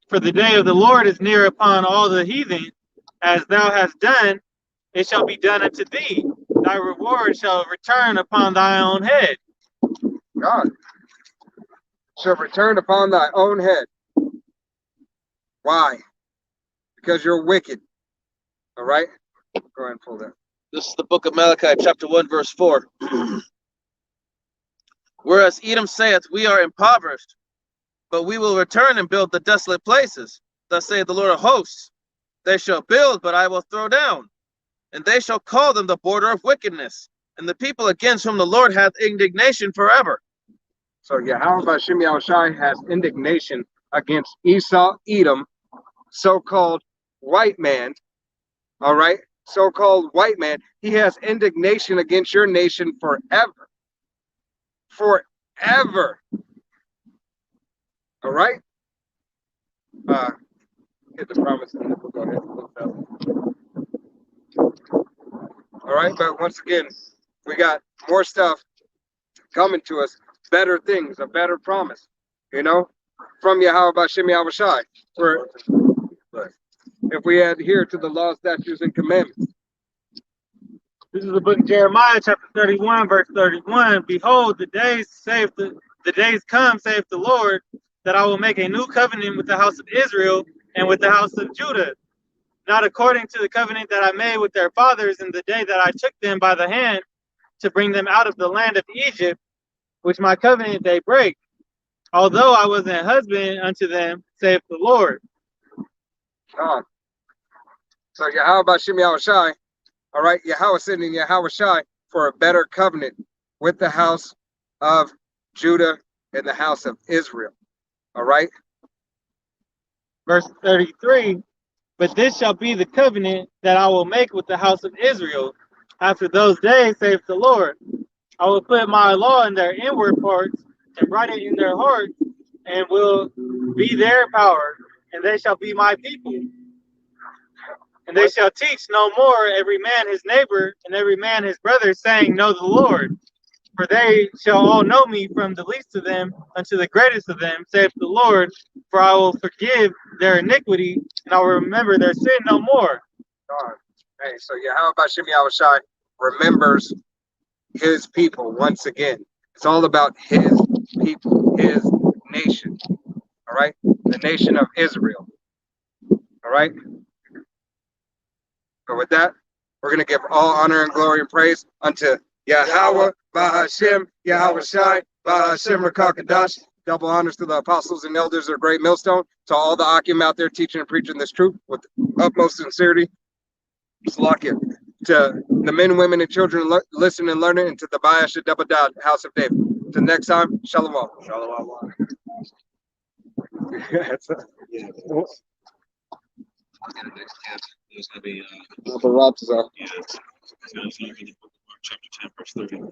For the day of the Lord is near upon all the heathen. As thou hast done, it shall be done unto thee. Thy reward shall return upon thy own head. God shall return upon thy own head. Why? Because you're wicked. All right? Go ahead and pull that. This is the book of Malachi, chapter 1, verse 4. Whereas Edom saith, we are impoverished, but we will return and build the desolate places. Thus saith the Lord of hosts, they shall build, but I will throw down, and they shall call them the border of wickedness, and the people against whom the Lord hath indignation forever. So Yahweh Hashem Yahushai has indignation against Esau, Edom, so-called white man. All right, so-called white man. He has indignation against your nation forever. Forever. All right. Hit the promise and we'll go ahead and close out. All right, but once again, we got more stuff coming to us, better things, a better promise, from Yahweh Hashem Yahushai. For if we adhere to the laws, statutes, and commandments. This is the book of Jeremiah, chapter 31, verse 31. Behold, the days come, saith the Lord, that I will make a new covenant with the house of Israel and with the house of Judah, not according to the covenant that I made with their fathers in the day that I took them by the hand to bring them out of the land of Egypt, which my covenant they break, although I was an husband unto them, saith the Lord. So Yahweh Hashem Yahushai, all right, Yahweh sending Yahweh Shai for a better covenant with the house of Judah and the house of Israel. All right. Verse 33, but this shall be the covenant that I will make with the house of Israel. After those days, saith the Lord, I will put my law in their inward parts and write it in their hearts, and will be their power, and they shall be my people. And they shall teach no more every man his neighbor and every man his brother, saying, Know the Lord. For they shall all know me, from the least of them unto the greatest of them, saith the Lord. For I will forgive their iniquity, and I will remember their sin no more. Hey, so Yahweh Hashem Yahushai remembers his people once again. It's all about his people, his nation. All right? The nation of Israel. All right? But with that, we're going to give all honor and glory and praise unto Yahweh, Bahashem, Yahweh Shai, Bahashem, Rakakadash. Double honors to the apostles and elders of Great Millstone, to all the Akim out there teaching and preaching this truth with utmost sincerity. Salakia. To the men, women, and children listening and learning, and to the Bayash Dabadad, House of David. Till next time, Shalom. Shalom. Yeah. It's going to be The Rob is yeah, it's going to be the book of Mark, chapter 10, verse 30.